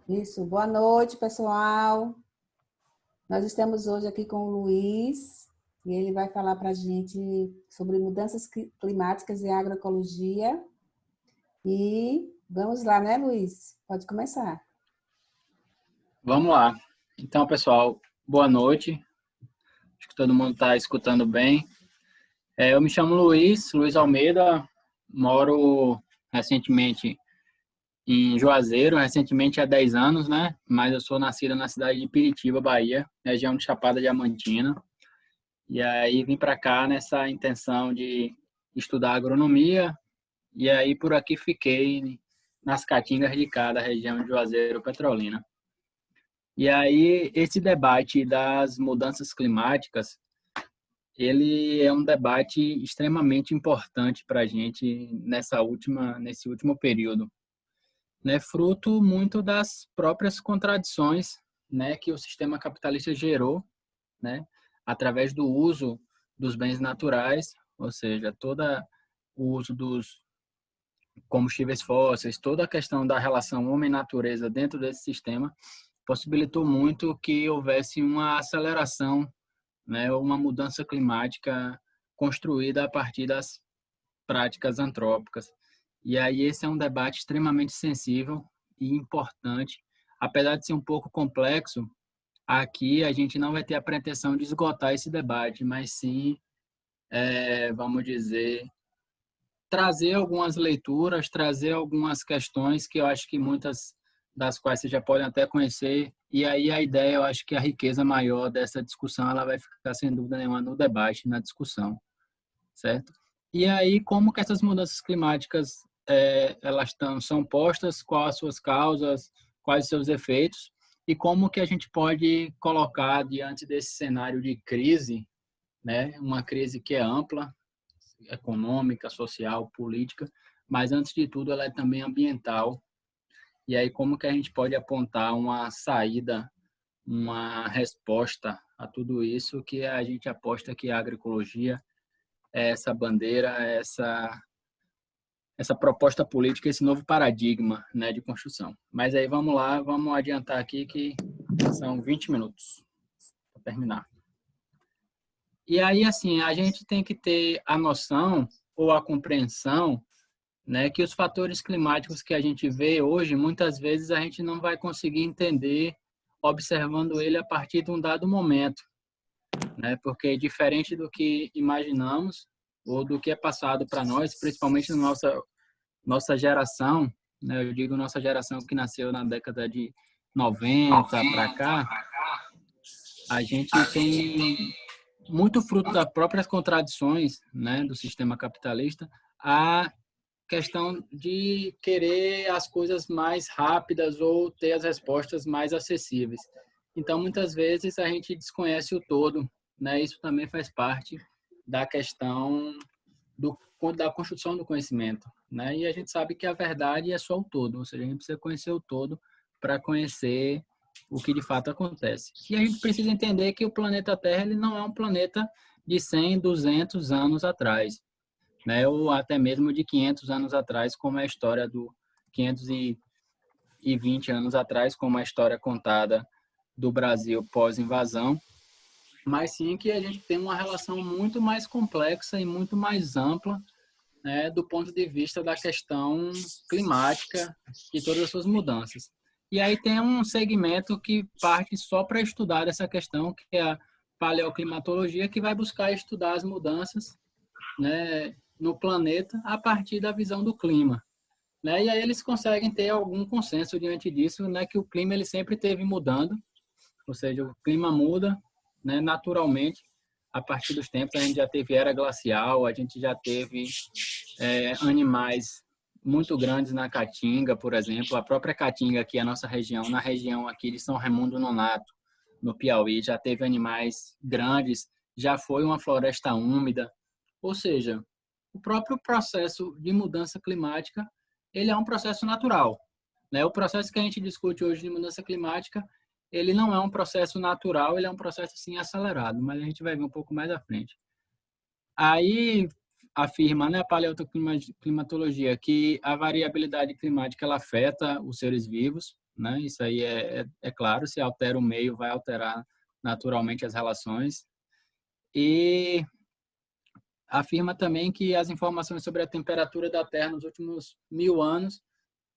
Isso, boa noite, pessoal. Nós estamos hoje aqui com o Luiz e ele vai falar para a gente sobre mudanças climáticas e agroecologia. E vamos lá, né, Luiz? Pode começar. Vamos lá. Então, pessoal, boa noite. Acho que todo mundo está escutando bem. Eu me chamo Luiz Almeida, moro recentemente em Juazeiro, recentemente há 10 anos, né? Mas eu sou nascido na cidade de Piritiba, Bahia, região de Chapada Diamantina. E aí vim para cá nessa intenção de estudar agronomia e aí por aqui fiquei nas caatingas de cada região de Juazeiro, Petrolina. E aí esse debate das mudanças climáticas, ele é um debate extremamente importante para a gente nesse último período, né? Fruto muito das próprias contradições, né, que o sistema capitalista gerou, né, através do uso dos bens naturais, ou seja, todo o uso dos combustíveis fósseis, toda a questão da relação homem-natureza dentro desse sistema possibilitou muito que houvesse uma aceleração, né, uma mudança climática construída a partir das práticas antrópicas. E aí esse é um debate extremamente sensível e importante, apesar de ser um pouco complexo. Aqui a gente não vai ter a pretensão de esgotar esse debate, mas sim, vamos dizer, trazer algumas leituras, trazer algumas questões que eu acho que muitas das quais vocês já podem até conhecer. E aí a ideia, eu acho que a riqueza maior dessa discussão, ela vai ficar sem dúvida nenhuma no debate, na discussão, certo? E aí como que essas mudanças climáticas elas são postas, quais as suas causas, quais os seus efeitos e como que a gente pode colocar diante desse cenário de crise, né? Uma crise que é ampla, econômica, social, política, mas antes de tudo ela é também ambiental. E aí como que a gente pode apontar uma saída, uma resposta a tudo isso, que a gente aposta que a agroecologia é essa bandeira, essa proposta política, esse novo paradigma, né, de construção. Mas aí vamos lá, vamos adiantar aqui que são 20 minutos para terminar. E aí, assim, a gente tem que ter a noção ou a compreensão, né, que os fatores climáticos que a gente vê hoje, muitas vezes a gente não vai conseguir entender observando ele a partir de um dado momento, né, porque diferente do que imaginamos ou do que é passado para nós, principalmente na nossa geração, né, eu digo nossa geração que nasceu na década de 90 para cá, a gente tem muito fruto das próprias contradições, né, do sistema capitalista, a questão de querer as coisas mais rápidas ou ter as respostas mais acessíveis. Então, muitas vezes a gente desconhece o todo, né? Isso também faz parte da questão da construção do conhecimento, né? E a gente sabe que a verdade é só o todo, ou seja, a gente precisa conhecer o todo para conhecer o que de fato acontece. E a gente precisa entender que o planeta Terra ele não é um planeta de 100, 200 anos atrás, né? Ou até mesmo de 500 anos atrás, como é a história do 520 anos atrás, como a história contada do Brasil pós-invasão, mas sim que a gente tem uma relação muito mais complexa e muito mais ampla, né, do ponto de vista da questão climática e todas as suas mudanças. E aí tem um segmento que parte só para estudar essa questão, que é a paleoclimatologia, que vai buscar estudar as mudanças, né, no planeta a partir da visão do clima, né? E aí eles conseguem ter algum consenso diante disso, né, que o clima ele sempre esteve mudando, ou seja, o clima muda, né, naturalmente a partir dos tempos. A gente já teve era glacial, a gente já teve animais muito grandes na Caatinga, por exemplo. A própria Caatinga, aqui, a nossa região, na região aqui de São Raimundo Nonato, no Piauí, já teve animais grandes, já foi uma floresta úmida. Ou seja, o próprio processo de mudança climática, ele é um processo natural, né? O processo que a gente discute hoje de mudança climática, ele não é um processo natural, ele é um processo, sim, acelerado, mas a gente vai ver um pouco mais à frente. Aí afirma, né, a paleoclimatologia, que a variabilidade climática ela afeta os seres vivos, né? Isso aí é claro, se altera o meio, vai alterar naturalmente as relações. E afirma também que as informações sobre a temperatura da Terra nos últimos 1000 anos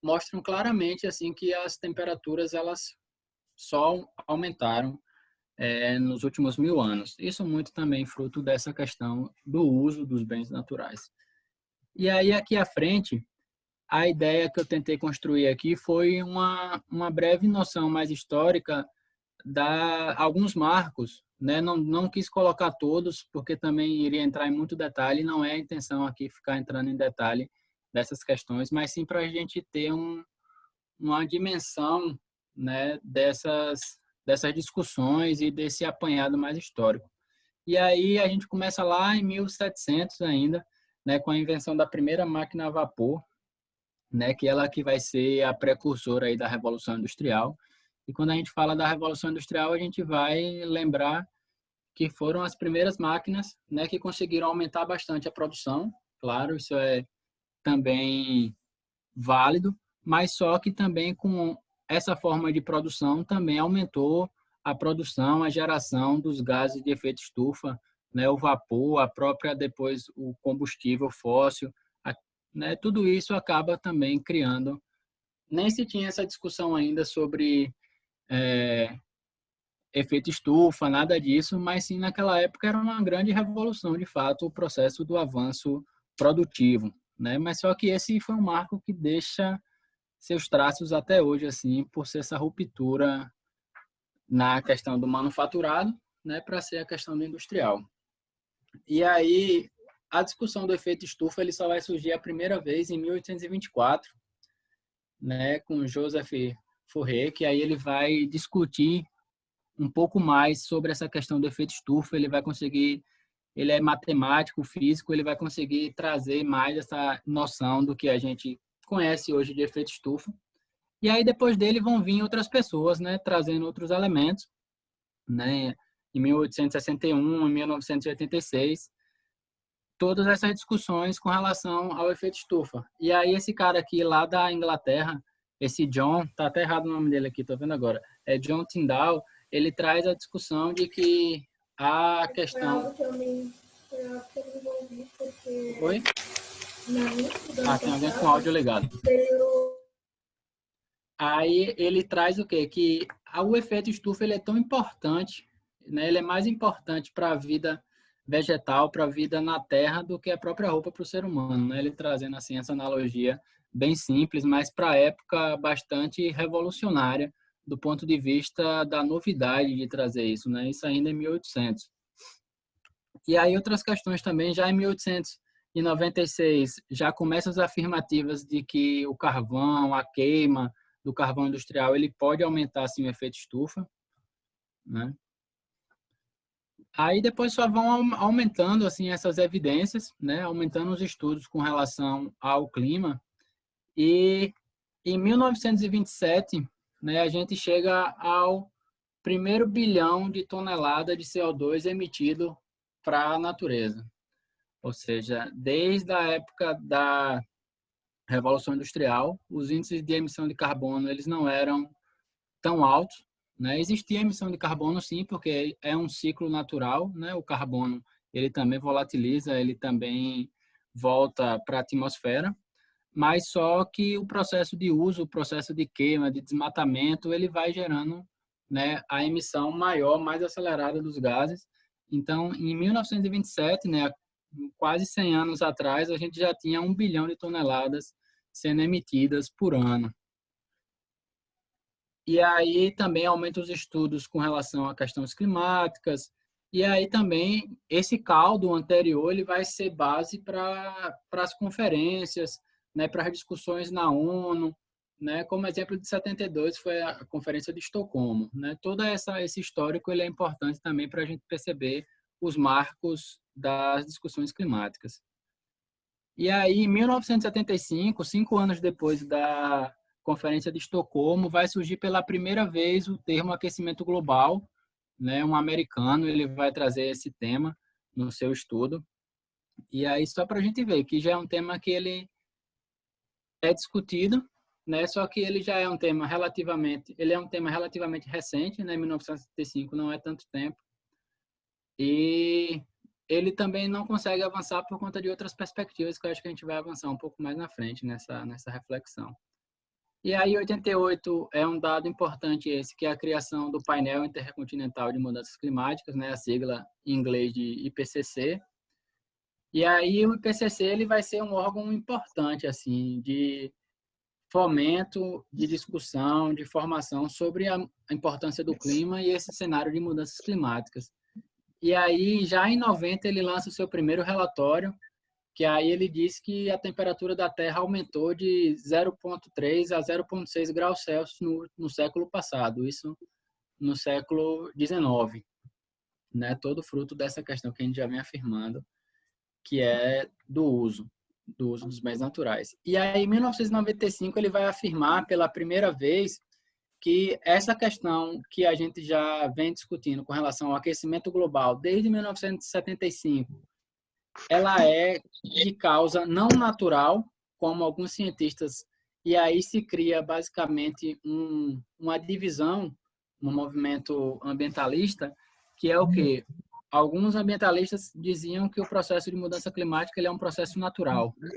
mostram claramente assim que as temperaturas elas só aumentaram nos últimos 1000 anos. Isso muito também fruto dessa questão do uso dos bens naturais. E aí aqui à frente, a ideia que eu tentei construir aqui foi uma breve noção mais histórica da alguns marcos, né? Não quis colocar todos, porque também iria entrar em muito detalhe, não é a intenção aqui ficar entrando em detalhe dessas questões, mas sim para a gente ter uma dimensão, né, dessas discussões e desse apanhado mais histórico. E aí a gente começa lá em 1700 ainda, né, com a invenção da primeira máquina a vapor, né, que ela que vai ser a precursora aí da Revolução Industrial. E quando a gente fala da Revolução Industrial, a gente vai lembrar que foram as primeiras máquinas, né, que conseguiram aumentar bastante a produção. Claro, isso é também válido, mas só que também com essa forma de produção também aumentou a produção, a geração dos gases de efeito estufa, né, o vapor, a própria depois o combustível fóssil, né, tudo isso acaba também criando. Nem se tinha essa discussão ainda sobre efeito estufa, nada disso, mas sim naquela época era uma grande revolução, de fato, o processo do avanço produtivo, né? Mas só que esse foi um marco que deixa seus traços até hoje, assim, por ser essa ruptura na questão do manufaturado, né, para ser a questão do industrial. E aí a discussão do efeito estufa ele só vai surgir a primeira vez em 1824, né, com Joseph Fourier, que aí ele vai discutir um pouco mais sobre essa questão do efeito estufa, ele é matemático, físico, ele vai conseguir trazer mais essa noção do que a gente conhece hoje de efeito estufa. E aí depois dele vão vir outras pessoas, né, trazendo outros elementos, né, em 1861, em 1986, todas essas discussões com relação ao efeito estufa. E aí esse cara aqui lá da Inglaterra, esse John, tá até errado o nome dele aqui, tô vendo agora, é John Tyndall, ele traz a discussão de que a questão... Foi algo que eu me envolvi porque... Oi? Tem alguém com áudio ligado. Aí ele traz o quê? Que o efeito estufa ele é tão importante, né? Ele é mais importante para a vida vegetal, para a vida na Terra, do que a própria roupa para o ser humano, né? Ele trazendo assim essa analogia bem simples, mas para a época bastante revolucionária do ponto de vista da novidade de trazer isso, né? Isso ainda em 1800. E aí outras questões também, já em 1896, já começam as afirmativas de que o carvão, a queima do carvão industrial, ele pode aumentar assim, o efeito estufa, né? Aí depois só vão aumentando assim essas evidências, né? Aumentando os estudos com relação ao clima. E em 1927, né, a gente chega ao primeiro bilhão de tonelada de CO2 emitido para a natureza. Ou seja, desde a época da Revolução Industrial, os índices de emissão de carbono eles não eram tão altos, né? Existia emissão de carbono sim, porque é um ciclo natural, né? O carbono ele também volatiliza, ele também volta para a atmosfera, mas só que o processo de uso, o processo de queima, de desmatamento, ele vai gerando, né, a emissão maior, mais acelerada dos gases. Então, em 1927, né, quase 100 anos atrás, a gente já tinha 1 bilhão de toneladas sendo emitidas por ano. E aí também aumenta os estudos com relação a questões climáticas. E aí também esse caldo anterior ele vai ser base para as conferências, né, para as discussões na ONU, né, como exemplo de 72 foi a Conferência de Estocolmo, né? Todo esse histórico ele é importante também para a gente perceber os marcos das discussões climáticas. E aí, em 1975, 5 anos depois da Conferência de Estocolmo, vai surgir pela primeira vez o termo aquecimento global, né? Um americano ele vai trazer esse tema no seu estudo. E aí, só para a gente ver que já é um tema que ele é discutido, né? Só que ele já é um tema relativamente recente, né? 1975 não é tanto tempo. E ele também não consegue avançar por conta de outras perspectivas que eu acho que a gente vai avançar um pouco mais na frente nessa reflexão. E aí, 88 é um dado importante esse, que é a criação do painel intercontinental de mudanças climáticas, né? A sigla em inglês de IPCC. E aí o IPCC ele vai ser um órgão importante assim de fomento, de discussão, de formação sobre a importância do clima e esse cenário de mudanças climáticas. E aí, já em 90, ele lança o seu primeiro relatório, que aí ele diz que a temperatura da Terra aumentou de 0,3 a 0,6 graus Celsius no século passado, isso no século XIX, né? Todo fruto dessa questão que a gente já vem afirmando, que é do uso dos bens naturais. E aí, em 1995, ele vai afirmar pela primeira vez que essa questão que a gente já vem discutindo com relação ao aquecimento global desde 1975, ela é de causa não natural, como alguns cientistas, e aí se cria basicamente uma divisão no movimento ambientalista, que é o quê? Alguns ambientalistas diziam que o processo de mudança climática ele é um processo natural, né?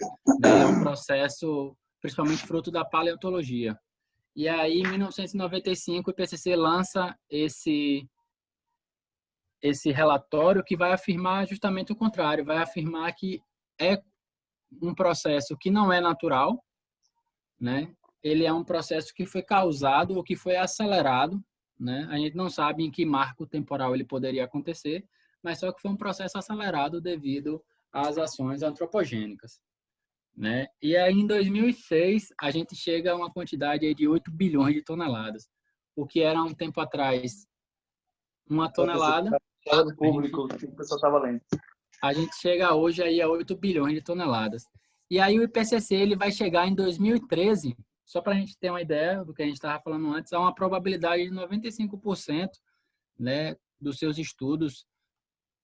Ele é um processo principalmente fruto da paleontologia. E aí, em 1995, o IPCC lança esse relatório que vai afirmar justamente o contrário, vai afirmar que é um processo que não é natural, né? Ele é um processo que foi causado ou que foi acelerado, né? A gente não sabe em que marco temporal ele poderia acontecer, mas só que foi um processo acelerado devido às ações antropogênicas, né? E aí, em 2006, a gente chega a uma quantidade aí de 8 bilhões de toneladas, o que era um tempo atrás uma tonelada. Do público, que o pessoal estava lendo. A gente chega hoje aí a 8 bilhões de toneladas. E aí o IPCC ele vai chegar em 2013, só para a gente ter uma ideia do que a gente estava falando antes, há uma probabilidade de 95%, né, dos seus estudos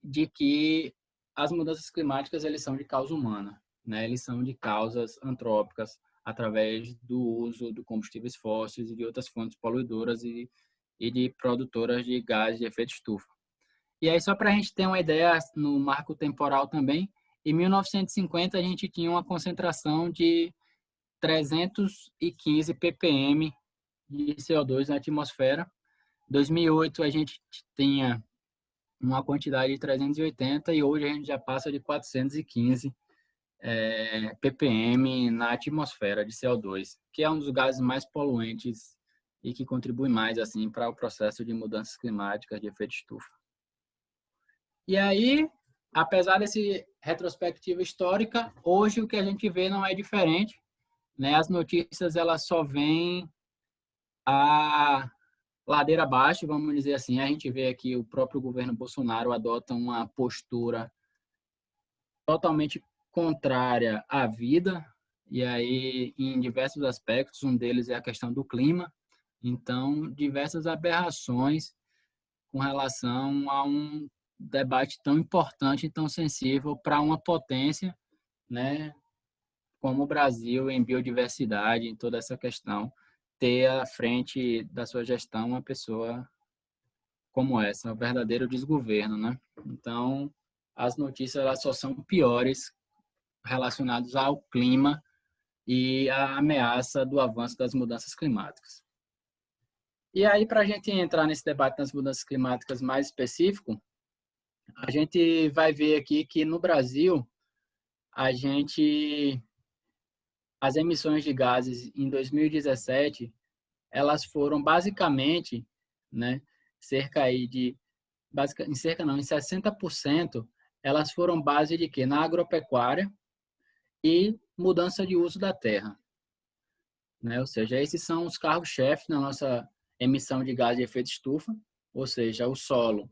de que as mudanças climáticas eles são de causa humana, né? Eles são de causas antrópicas através do uso de combustíveis fósseis e de outras fontes poluidoras e de produtoras de gases de efeito estufa. E aí, só para a gente ter uma ideia no marco temporal também, em 1950 a gente tinha uma concentração de 315 ppm de CO2 na atmosfera. Em 2008 a gente tinha uma quantidade de 380 e hoje a gente já passa de 415 ppm na atmosfera de CO2, que é um dos gases mais poluentes e que contribui mais assim para o processo de mudanças climáticas de efeito estufa. E aí, apesar desse retrospectiva histórica, hoje o que a gente vê não é diferente, né? As notícias elas só vêm a ladeira abaixo, vamos dizer assim. A gente vê aqui o próprio governo Bolsonaro adota uma postura totalmente contrária à vida, e aí em diversos aspectos, um deles é a questão do clima. Então, diversas aberrações com relação a um debate tão importante e tão sensível para uma potência, né, como o Brasil em biodiversidade, em toda essa questão, ter à frente da sua gestão uma pessoa como essa, um verdadeiro desgoverno, né? Então, as notícias elas só são piores relacionadas ao clima e à ameaça do avanço das mudanças climáticas. E aí, para a gente entrar nesse debate das mudanças climáticas mais específico, a gente vai ver aqui que no Brasil, as emissões de gases em 2017, elas foram basicamente, né, em 60%, elas foram base de quê? Na agropecuária e mudança de uso da terra, né? Ou seja, esses são os carros-chefes na nossa emissão de gás de efeito estufa, ou seja, o solo,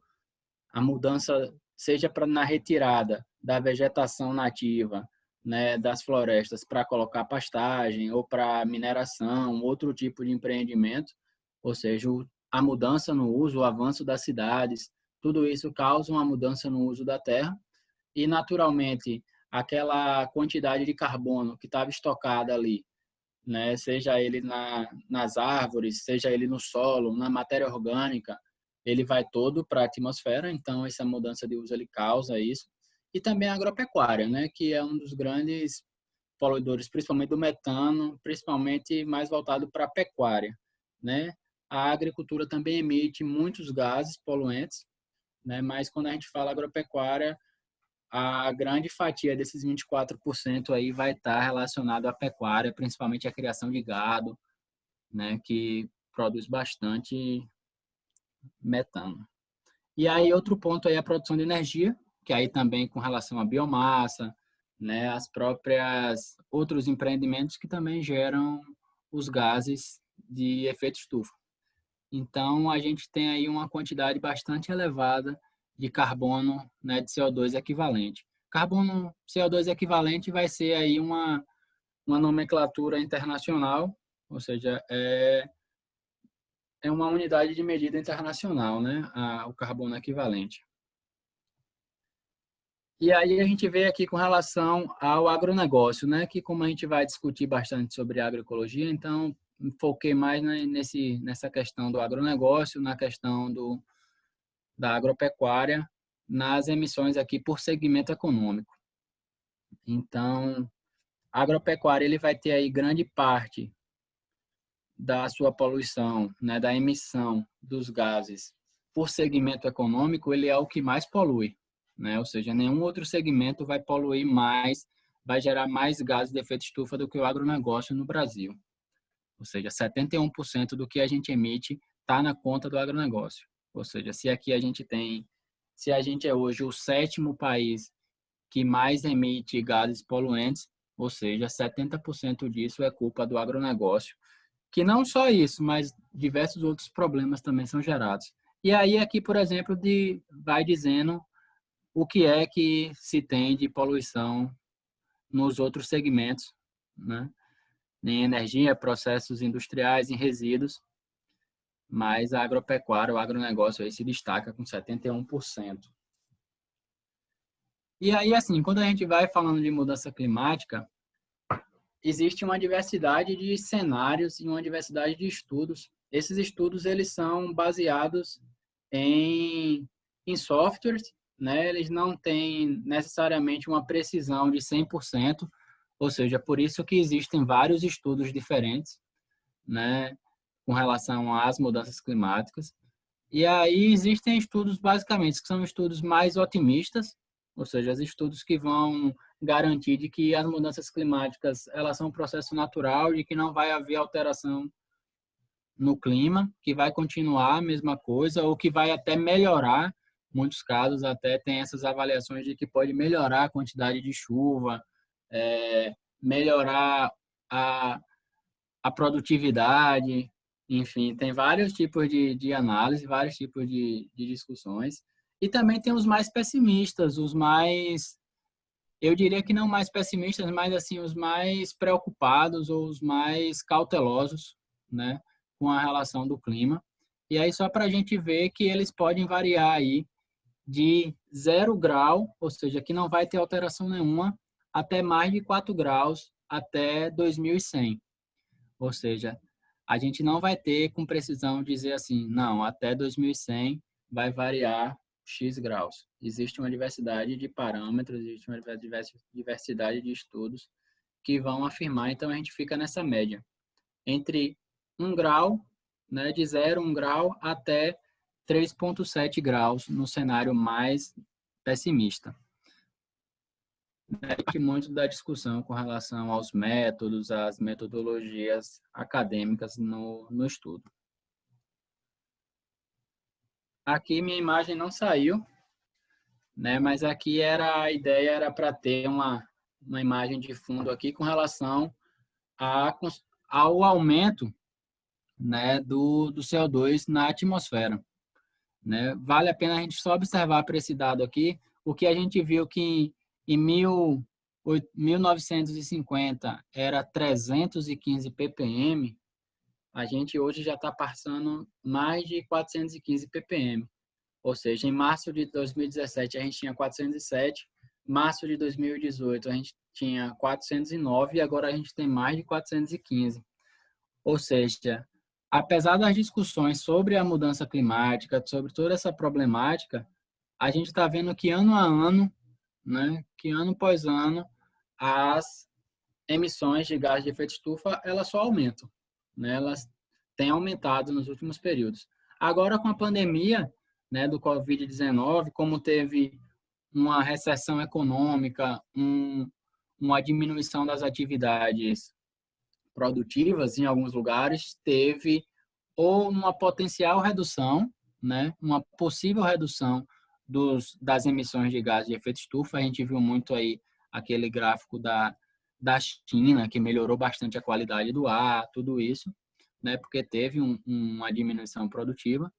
a mudança seja na retirada da vegetação nativa, né, das florestas para colocar pastagem ou para mineração, outro tipo de empreendimento, ou seja, a mudança no uso, o avanço das cidades, tudo isso causa uma mudança no uso da terra e, naturalmente, aquela quantidade de carbono que estava estocada ali né? Seja ele nas árvores, seja ele no solo, na matéria orgânica, ele vai todo para a atmosfera, então essa mudança de uso ele causa isso. E também a agropecuária, né? Que é um dos grandes poluidores, principalmente do metano, principalmente mais voltado para a pecuária, né? A agricultura também emite muitos gases poluentes, né? Mas quando a gente fala agropecuária, a grande fatia desses 24% aí vai estar relacionado à pecuária, principalmente a criação de gado, né? Que produz bastante metano. E aí outro ponto aí é a produção de energia, que aí também com relação à biomassa, né, as próprias outros empreendimentos que também geram os gases de efeito estufa. Então a gente tem aí uma quantidade bastante elevada de carbono, né, de CO2 equivalente. Carbono CO2 equivalente vai ser aí uma nomenclatura internacional, ou seja, é uma unidade de medida internacional, né, o carbono equivalente. E aí a gente vê aqui com relação ao agronegócio, né? Que como a gente vai discutir bastante sobre agroecologia, então foquei mais nessa questão do agronegócio, na questão da agropecuária, nas emissões aqui por segmento econômico. Então, a agropecuária ele vai ter aí grande parte da sua poluição, né? Da emissão dos gases por segmento econômico, ele é o que mais polui, né? Ou seja, nenhum outro segmento vai poluir mais, vai gerar mais gases de efeito estufa do que o agronegócio no Brasil. Ou seja, 71% do que a gente emite está na conta do agronegócio. Ou seja, se a gente é hoje o 7º país que mais emite gases poluentes, ou seja, 70% disso é culpa do agronegócio, que não só isso, mas diversos outros problemas também são gerados. E aí aqui, por exemplo, vai dizendo o que é que se tem de poluição nos outros segmentos, né? Em energia, processos industriais, em resíduos, mas a agropecuária, o agronegócio aí se destaca com 71%. E aí, assim, quando a gente vai falando de mudança climática, existe uma diversidade de cenários e uma diversidade de estudos. Esses estudos, eles são baseados em softwares, né? Eles não têm necessariamente uma precisão de 100%, ou seja, por isso que existem vários estudos diferentes, né, com relação às mudanças climáticas. E aí existem estudos, basicamente, que são estudos mais otimistas, ou seja, os estudos que vão garantir de que as mudanças climáticas elas são um processo natural, de que não vai haver alteração no clima, que vai continuar a mesma coisa ou que vai até melhorar. Muitos casos até tem essas avaliações de que pode melhorar a quantidade de chuva, melhorar a produtividade, enfim, tem vários tipos de análise, vários tipos de discussões. E também tem os mais pessimistas, eu diria que não mais pessimistas, mas assim, os mais preocupados ou os mais cautelosos, né, com a relação do clima. E aí só para a gente ver que eles podem variar aí de 0 grau, ou seja, que não vai ter alteração nenhuma, até mais de 4 graus até 2100. Ou seja, a gente não vai ter com precisão dizer assim, não, até 2100 vai variar X graus. Existe uma diversidade de parâmetros, existe uma diversidade de estudos que vão afirmar, então a gente fica nessa média. Entre 1 grau, né, de 0, 1 grau, até 3,7 graus no cenário mais pessimista. Muito da discussão com relação aos métodos, às metodologias acadêmicas no estudo. Aqui minha imagem não saiu, né? Mas aqui a ideia era para ter uma imagem de fundo aqui com relação ao aumento, né, do CO2 na atmosfera, né? Vale a pena a gente só observar para esse dado aqui, o que a gente viu que em 1950 era 315 ppm, a gente hoje já está passando mais de 415 ppm. Ou seja, em março de 2017 a gente tinha 407, março de 2018, a gente tinha 409 e agora a gente tem mais de 415. Ou seja, apesar das discussões sobre a mudança climática, sobre toda essa problemática, a gente está vendo que ano a ano, né, que ano após ano, as emissões de gás de efeito estufa, elas só aumentam, né? Elas têm aumentado nos últimos períodos. Agora, com a pandemia, né, do Covid-19, como teve uma recessão econômica, uma diminuição das atividades produtivas em alguns lugares, teve ou uma potencial redução, né, uma possível redução das emissões de gás de efeito estufa. A gente viu muito aí aquele gráfico da China, que melhorou bastante a qualidade do ar, tudo isso, né, porque teve uma diminuição produtiva.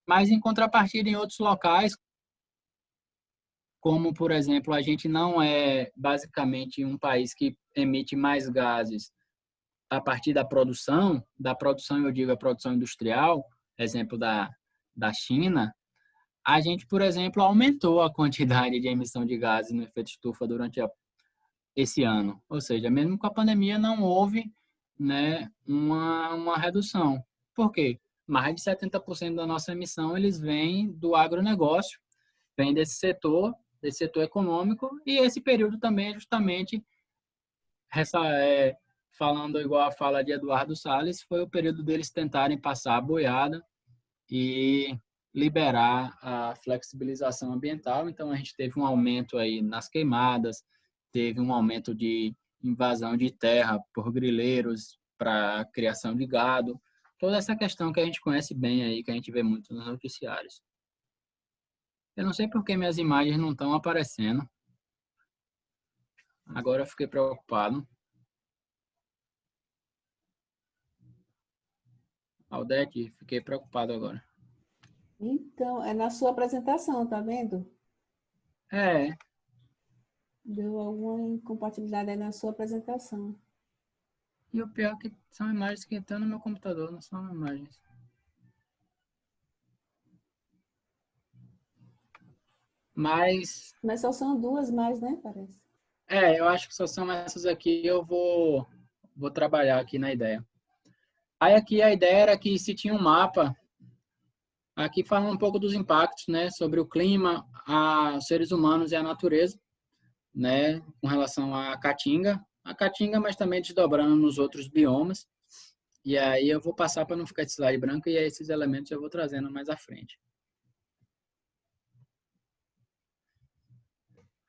Mas, em contrapartida, em outros locais, como, por exemplo, a gente não é basicamente um país que emite mais gases a partir da produção eu digo a produção industrial, exemplo da China, a gente, por exemplo, aumentou a quantidade de emissão de gases no efeito estufa durante esse ano. Ou seja, mesmo com a pandemia não houve, né, uma redução. Por quê? Mais de 70% da nossa emissão eles vêm do agronegócio, vem desse setor econômico, e esse período também é justamente falando igual a fala de Eduardo Salles, foi o período deles tentarem passar a boiada e liberar a flexibilização ambiental. Então, a gente teve um aumento aí nas queimadas, teve um aumento de invasão de terra por grileiros para criação de gado, toda essa questão que a gente conhece bem aí, que a gente vê muito nos noticiários. Eu não sei por que minhas imagens não estão aparecendo. Agora eu fiquei preocupado. Aldete, fiquei preocupado agora. Então, é na sua apresentação, tá vendo? É. Deu alguma incompatibilidade aí na sua apresentação. E o pior é que são imagens que estão no meu computador, não são imagens. Mas só são duas mais, né? Parece. eu acho que só são essas aqui. Eu vou trabalhar aqui na ideia. Aí aqui a ideia era que se tinha um mapa, aqui falando um pouco dos impactos, né, sobre o clima, os seres humanos e a natureza, né, com relação à Caatinga, mas também desdobrando nos outros biomas. E aí eu vou passar para não ficar de slide branco, e aí esses elementos eu vou trazendo mais à frente.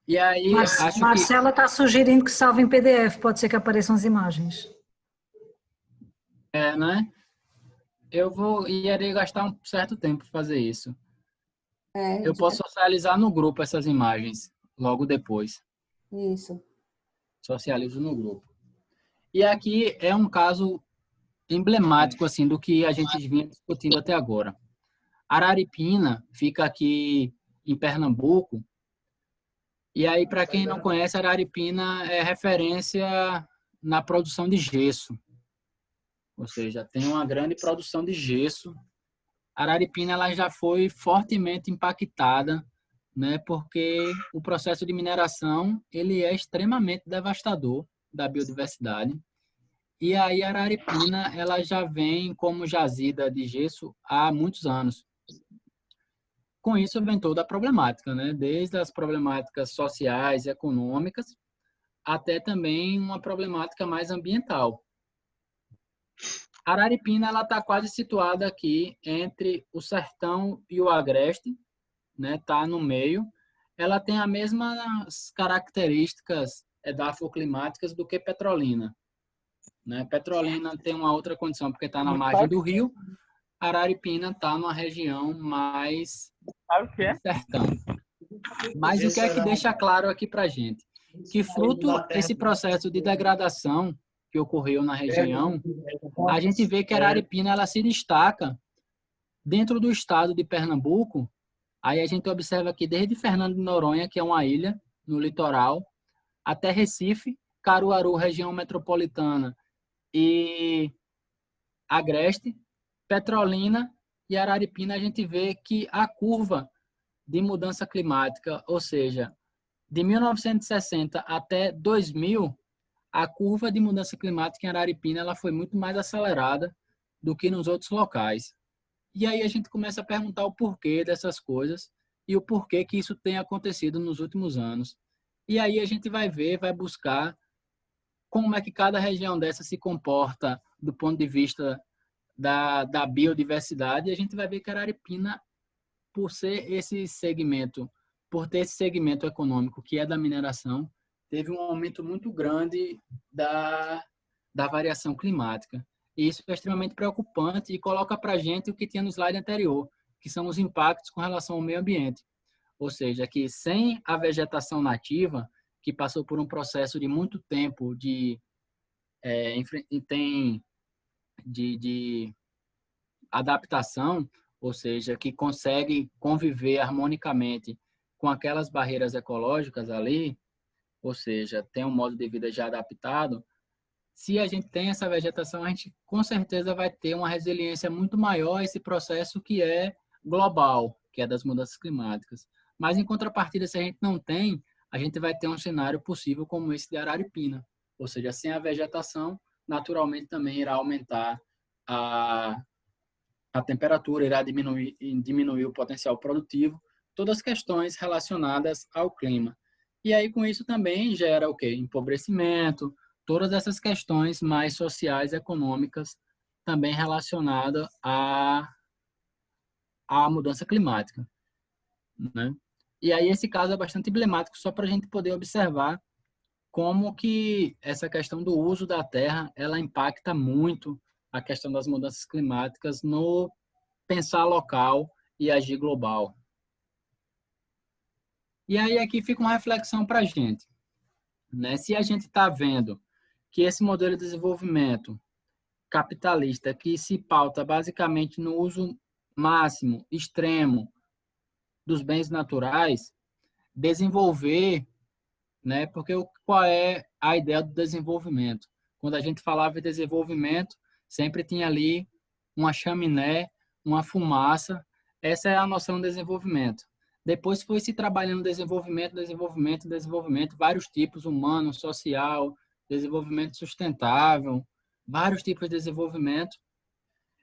E aí, Marcela está sugerindo que salve em PDF, pode ser que apareçam as imagens. Né? Eu irei gastar um certo tempo para fazer isso. Eu posso socializar no grupo essas imagens, logo depois. Isso. Socializo no grupo. E aqui é um caso emblemático assim do que a gente vinha discutindo até agora. Araripina fica aqui em Pernambuco. E aí, para quem não conhece, Araripina é referência na produção de gesso. Ou seja, tem uma grande produção de gesso. Araripina ela já foi fortemente impactada, né, porque o processo de mineração ele é extremamente devastador da biodiversidade. E aí Araripina ela já vem como jazida de gesso há muitos anos. Com isso vem toda a problemática, né, desde as problemáticas sociais e econômicas até também uma problemática mais ambiental. Araripina ela está quase situada aqui entre o sertão e o agreste, né? Tá no meio. Ela tem as mesmas características edafoclimáticas do que Petrolina, né? Petrolina tem uma outra condição porque está na margem do rio. Araripina está numa região mais sertão. Mas o que é que deixa claro aqui para gente? Que fruto esse processo de degradação que ocorreu na região, a gente vê que a Araripina ela se destaca dentro do estado de Pernambuco. Aí a gente observa aqui desde Fernando de Noronha, que é uma ilha no litoral, até Recife, Caruaru, região metropolitana, e Agreste, Petrolina e Araripina, a gente vê que a curva de mudança climática, ou seja, de 1960 até 2000, a curva de mudança climática em Araripina ela foi muito mais acelerada do que nos outros locais. E aí a gente começa a perguntar o porquê dessas coisas e o porquê que isso tem acontecido nos últimos anos. E aí a gente vai ver, vai buscar como é que cada região dessa se comporta do ponto de vista da biodiversidade, e a gente vai ver que Araripina, por ser esse segmento, por ter esse segmento econômico que é da mineração, teve um aumento muito grande da variação climática. E isso é extremamente preocupante e coloca para a gente o que tinha no slide anterior, que são os impactos com relação ao meio ambiente. Ou seja, que sem a vegetação nativa, que passou por um processo de muito tempo de adaptação, ou seja, que consegue conviver harmonicamente com aquelas barreiras ecológicas ali, ou seja, tem um modo de vida já adaptado. Se a gente tem essa vegetação, a gente com certeza vai ter uma resiliência muito maior a esse processo que é global, que é das mudanças climáticas. Mas, em contrapartida, se a gente não tem, a gente vai ter um cenário possível como esse de Araripina. Ou seja, sem a vegetação, naturalmente também irá aumentar a temperatura, irá diminuir o potencial produtivo, todas as questões relacionadas ao clima. E aí, com isso, também gera o quê? Empobrecimento, todas essas questões mais sociais e econômicas também relacionadas à mudança climática, né? E aí esse caso é bastante emblemático só para a gente poder observar como que essa questão do uso da terra, ela impacta muito a questão das mudanças climáticas no pensar local e agir global. E aí aqui fica uma reflexão para a gente, né? Se a gente está vendo que esse modelo de desenvolvimento capitalista que se pauta basicamente no uso máximo, extremo dos bens naturais, desenvolver, né? Porque qual é a ideia do desenvolvimento? Quando a gente falava de desenvolvimento, sempre tinha ali uma chaminé, uma fumaça. Essa é a noção de desenvolvimento. Depois foi se trabalhando desenvolvimento, vários tipos, humano, social, desenvolvimento sustentável, vários tipos de desenvolvimento.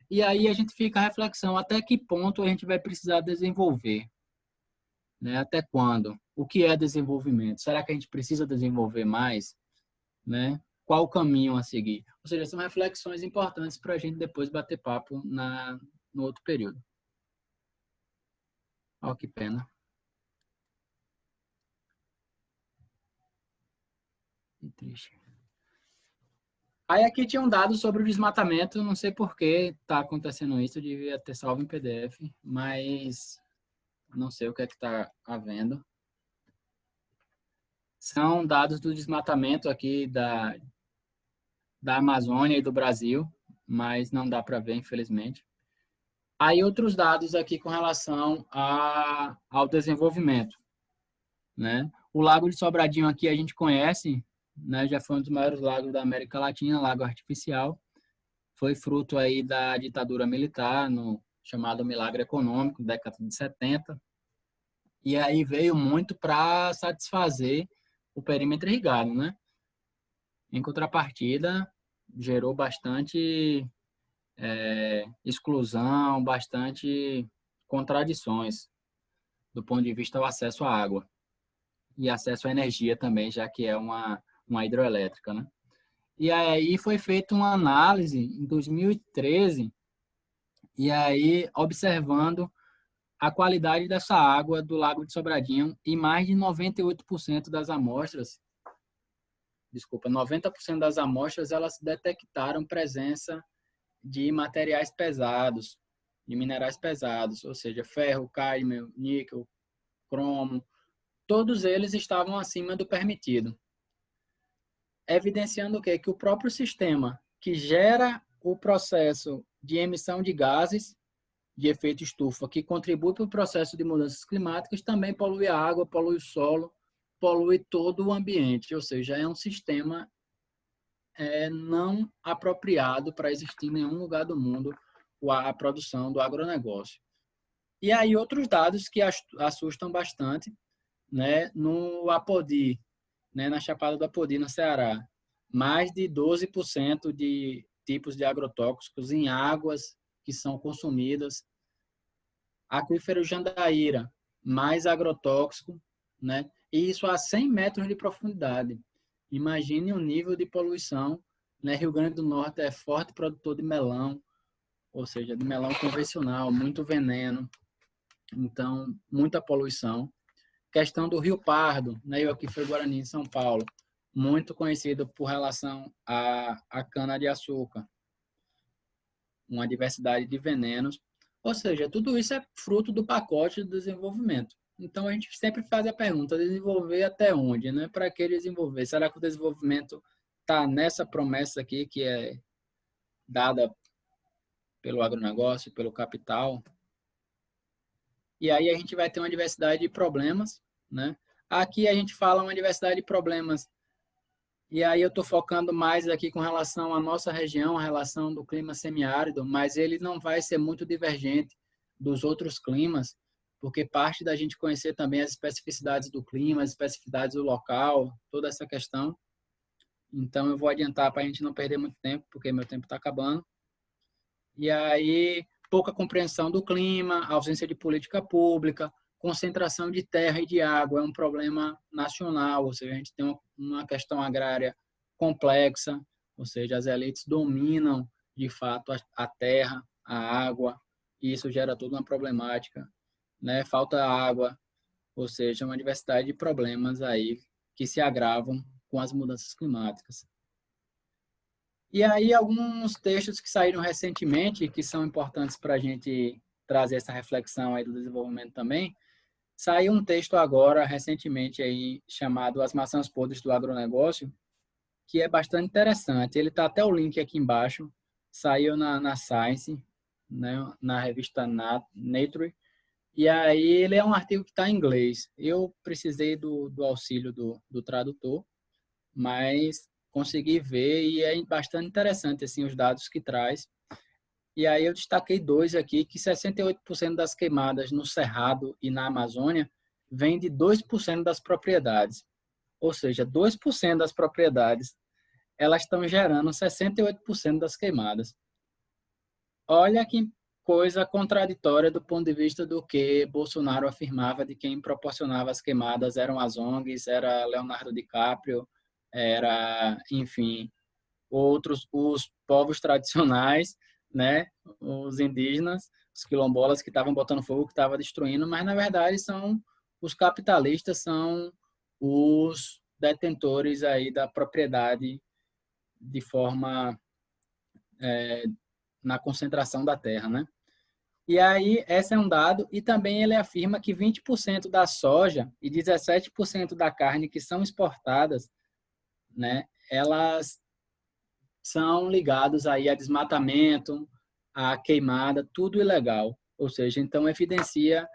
E aí a gente fica a reflexão, até que ponto a gente vai precisar desenvolver? Né? Até quando? O que é desenvolvimento? Será que a gente precisa desenvolver mais? Né? Qual o caminho a seguir? Ou seja, são reflexões importantes para a gente depois bater papo no outro período. Olha que pena. Que triste. Aí aqui tinha um dado sobre o desmatamento, não sei por que está acontecendo isso, eu devia ter salvo em PDF, mas não sei o que é que está havendo. São dados do desmatamento aqui da Amazônia e do Brasil, mas não dá para ver, infelizmente. Aí outros dados aqui com relação ao desenvolvimento, né? O Lago de Sobradinho aqui a gente conhece, né? Já foi um dos maiores lagos da América Latina, lago artificial. Foi fruto aí da ditadura militar, no chamado Milagre Econômico, década de 70. E aí veio muito para satisfazer o perímetro irrigado, né? Em contrapartida, gerou bastante exclusão, bastante contradições do ponto de vista do acesso à água e acesso à energia também, já que é uma hidroelétrica, né? E aí foi feita uma análise em 2013 e aí observando a qualidade dessa água do Lago de Sobradinho e mais de 98% das amostras, 90% das amostras, elas detectaram presença de materiais pesados, de minerais pesados, ou seja, ferro, cádmio, níquel, cromo, todos eles estavam acima do permitido. Evidenciando o quê? Que o próprio sistema que gera o processo de emissão de gases de efeito estufa, que contribui para o processo de mudanças climáticas, também polui a água, polui o solo, polui todo o ambiente, ou seja, é um sistema não apropriado para existir em nenhum lugar do mundo a produção do agronegócio. E aí outros dados que assustam bastante, né, no Apodi, né, na Chapada do Apodi, no Ceará. Mais de 12% de tipos de agrotóxicos em águas que são consumidas. Aquífero Jandaíra, mais agrotóxico, né? E isso a 100 metros de profundidade. Imagine o nível de poluição, né? Rio Grande do Norte é forte produtor de melão, ou seja, de melão convencional, muito veneno, então muita poluição. Questão do Rio Pardo, né? E o Aquífero Guarani em São Paulo, muito conhecido por relação à cana-de-açúcar, uma diversidade de venenos. Ou seja, tudo isso é fruto do pacote de desenvolvimento. Então, a gente sempre faz a pergunta, desenvolver até onde, né? Para que desenvolver? Será que o desenvolvimento está nessa promessa aqui que é dada pelo agronegócio, pelo capital? E aí a gente vai ter uma diversidade de problemas, né? Aqui a gente fala uma diversidade de problemas, e aí eu estou focando mais aqui com relação à nossa região, a relação do clima semiárido, mas ele não vai ser muito divergente dos outros climas, porque parte da gente conhecer também as especificidades do clima, as especificidades do local, toda essa questão. Então eu vou adiantar para a gente não perder muito tempo, porque meu tempo está acabando. E aí, pouca compreensão do clima, ausência de política pública, concentração de terra e de água é um problema nacional, ou seja, a gente tem uma questão agrária complexa, ou seja, as elites dominam, de fato, a terra, a água, e isso gera toda uma problemática, né? Falta água, ou seja, uma diversidade de problemas aí que se agravam com as mudanças climáticas. E aí, alguns textos que saíram recentemente, que são importantes para a gente trazer essa reflexão aí do desenvolvimento também. Saiu um texto agora, recentemente, aí, chamado As Maçãs Podres do Agronegócio, que é bastante interessante. Ele está até o link aqui embaixo. Saiu na Science, né, na revista Nature. E aí, ele é um artigo que está em inglês. Eu precisei do auxílio do tradutor, mas consegui ver e é bastante interessante assim, os dados que traz. E aí eu destaquei dois aqui, que 68% das queimadas no Cerrado e na Amazônia vem de 2% das propriedades. Ou seja, 2% das propriedades, elas estão gerando 68% das queimadas. Olha que coisa contraditória do ponto de vista do que Bolsonaro afirmava de quem proporcionava as queimadas eram as ONGs, era Leonardo DiCaprio, era, enfim, os povos tradicionais, né, os indígenas, os quilombolas que estavam botando fogo, que estavam destruindo, mas na verdade são os capitalistas, são os detentores aí da propriedade de forma na concentração da terra, né? E aí, esse é um dado, e também ele afirma que 20% da soja e 17% da carne que são exportadas, né, elas são ligados aí a desmatamento, a queimada, tudo ilegal. Ou seja, então evidencia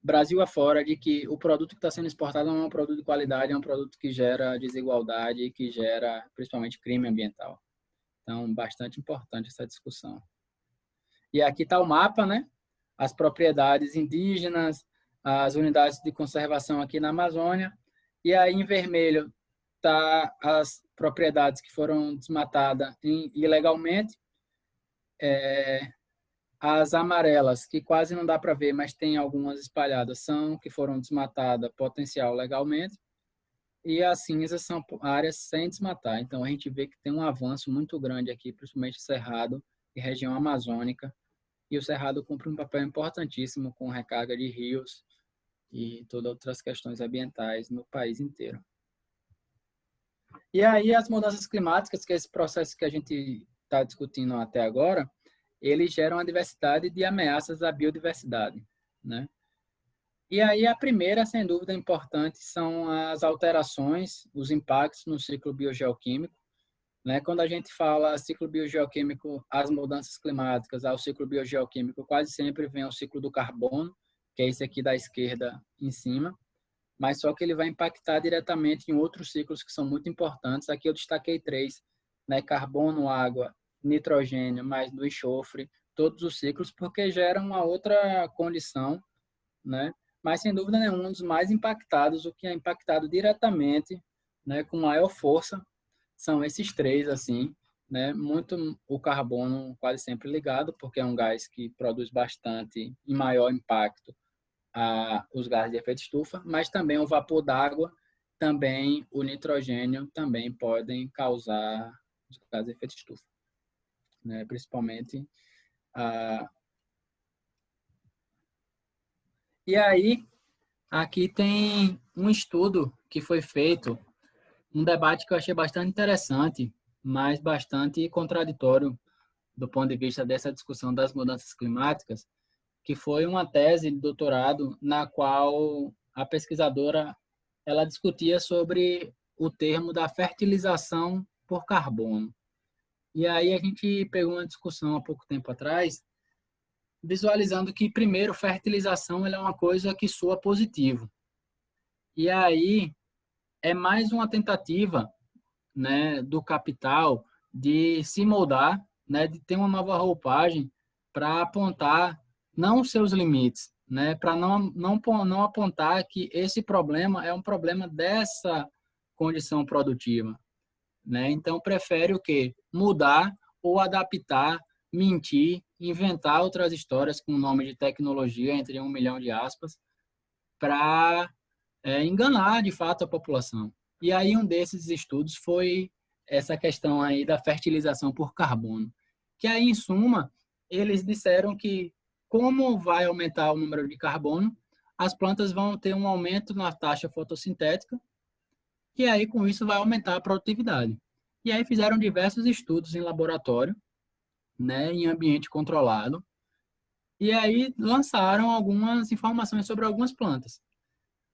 Brasil afora de que o produto que está sendo exportado não é um produto de qualidade, é um produto que gera desigualdade e que gera principalmente crime ambiental. Então, bastante importante essa discussão. E aqui está o mapa, né? As propriedades indígenas, as unidades de conservação aqui na Amazônia. E aí, em vermelho, tá as propriedades que foram desmatadas ilegalmente. As amarelas, que quase não dá para ver, mas tem algumas espalhadas, são que foram desmatadas potencial legalmente. E as cinzas são áreas sem desmatar. Então, a gente vê que tem um avanço muito grande aqui, principalmente Cerrado e região amazônica. E o Cerrado cumpre um papel importantíssimo com recarga de rios e todas outras questões ambientais no país inteiro. E aí as mudanças climáticas, que é esse processo que a gente está discutindo até agora, eles geram uma diversidade de ameaças à biodiversidade, né? E aí a primeira, sem dúvida, importante são as alterações, os impactos no ciclo biogeoquímico, né? Quando a gente fala ciclo biogeoquímico, as mudanças climáticas, ao ciclo biogeoquímico, quase sempre vem o ciclo do carbono, que é esse aqui da esquerda em cima, mas só que ele vai impactar diretamente em outros ciclos que são muito importantes. Aqui eu destaquei 3, né? Carbono, água, nitrogênio, mais do enxofre, todos os ciclos, porque geram uma outra condição, né? mas sem dúvida nenhuma um dos mais impactados, o que é impactado diretamente, né, com maior força, são esses três, assim, né, muito o carbono quase sempre ligado, porque é um gás que produz bastante e maior impacto os gases de efeito estufa, mas também o vapor d'água, também o nitrogênio também podem causar os gases de efeito estufa, né, principalmente E aí, aqui tem um estudo que foi feito, um debate que eu achei bastante interessante, mas bastante contraditório do ponto de vista dessa discussão das mudanças climáticas, que foi uma tese de doutorado na qual a pesquisadora ela discutia sobre o termo da fertilização por carbono. E aí a gente pegou uma discussão há pouco tempo atrás, visualizando que, primeiro, fertilização é uma coisa que soa positivo. E aí é mais uma tentativa, né, do capital de se moldar, né, de ter uma nova roupagem para apontar não os seus limites, né, para não apontar que esse problema é um problema dessa condição produtiva, né? Então prefere o quê? Mudar ou adaptar, mentir, inventar outras histórias com o nome de tecnologia entre 1 milhão de aspas para enganar de fato a população. E aí um desses estudos foi essa questão aí da fertilização por carbono, que aí em suma eles disseram que como vai aumentar o número de carbono, as plantas vão ter um aumento na taxa fotossintética e aí com isso vai aumentar a produtividade. E aí fizeram diversos estudos em laboratório, né, em ambiente controlado, e aí lançaram algumas informações sobre algumas plantas.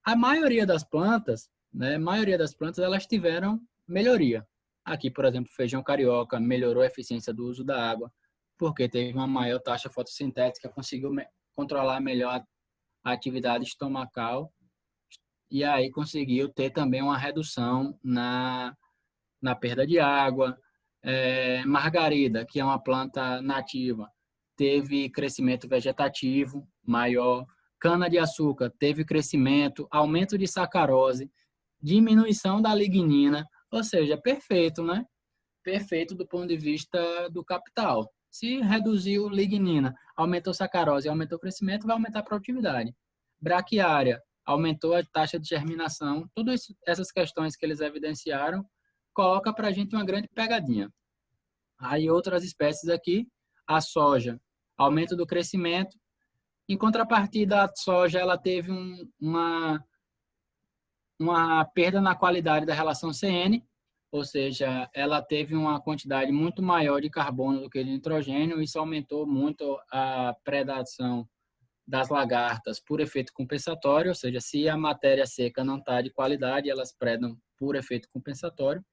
A maioria das plantas, né, elas tiveram melhoria. Aqui, por exemplo, feijão carioca melhorou a eficiência do uso da água, porque teve uma maior taxa fotossintética, conseguiu controlar melhor a atividade estomacal e aí conseguiu ter também uma redução na perda de água. Margarida, que é uma planta nativa, teve crescimento vegetativo maior. Cana-de-açúcar teve crescimento, aumento de sacarose, diminuição da lignina, ou seja, perfeito, né? Perfeito do ponto de vista do capital. Se reduziu lignina, aumentou sacarose, aumentou o crescimento, vai aumentar a produtividade. Braquiária, aumentou a taxa de germinação. Todas essas questões que eles evidenciaram coloca para a gente uma grande pegadinha. Aí outras espécies aqui, a soja, aumento do crescimento. Em contrapartida, a soja ela teve uma perda na qualidade da relação CN, ou seja, ela teve uma quantidade muito maior de carbono do que de nitrogênio, isso aumentou muito a predação das lagartas por efeito compensatório, ou seja, se a matéria seca não está de qualidade, elas predam por efeito compensatório.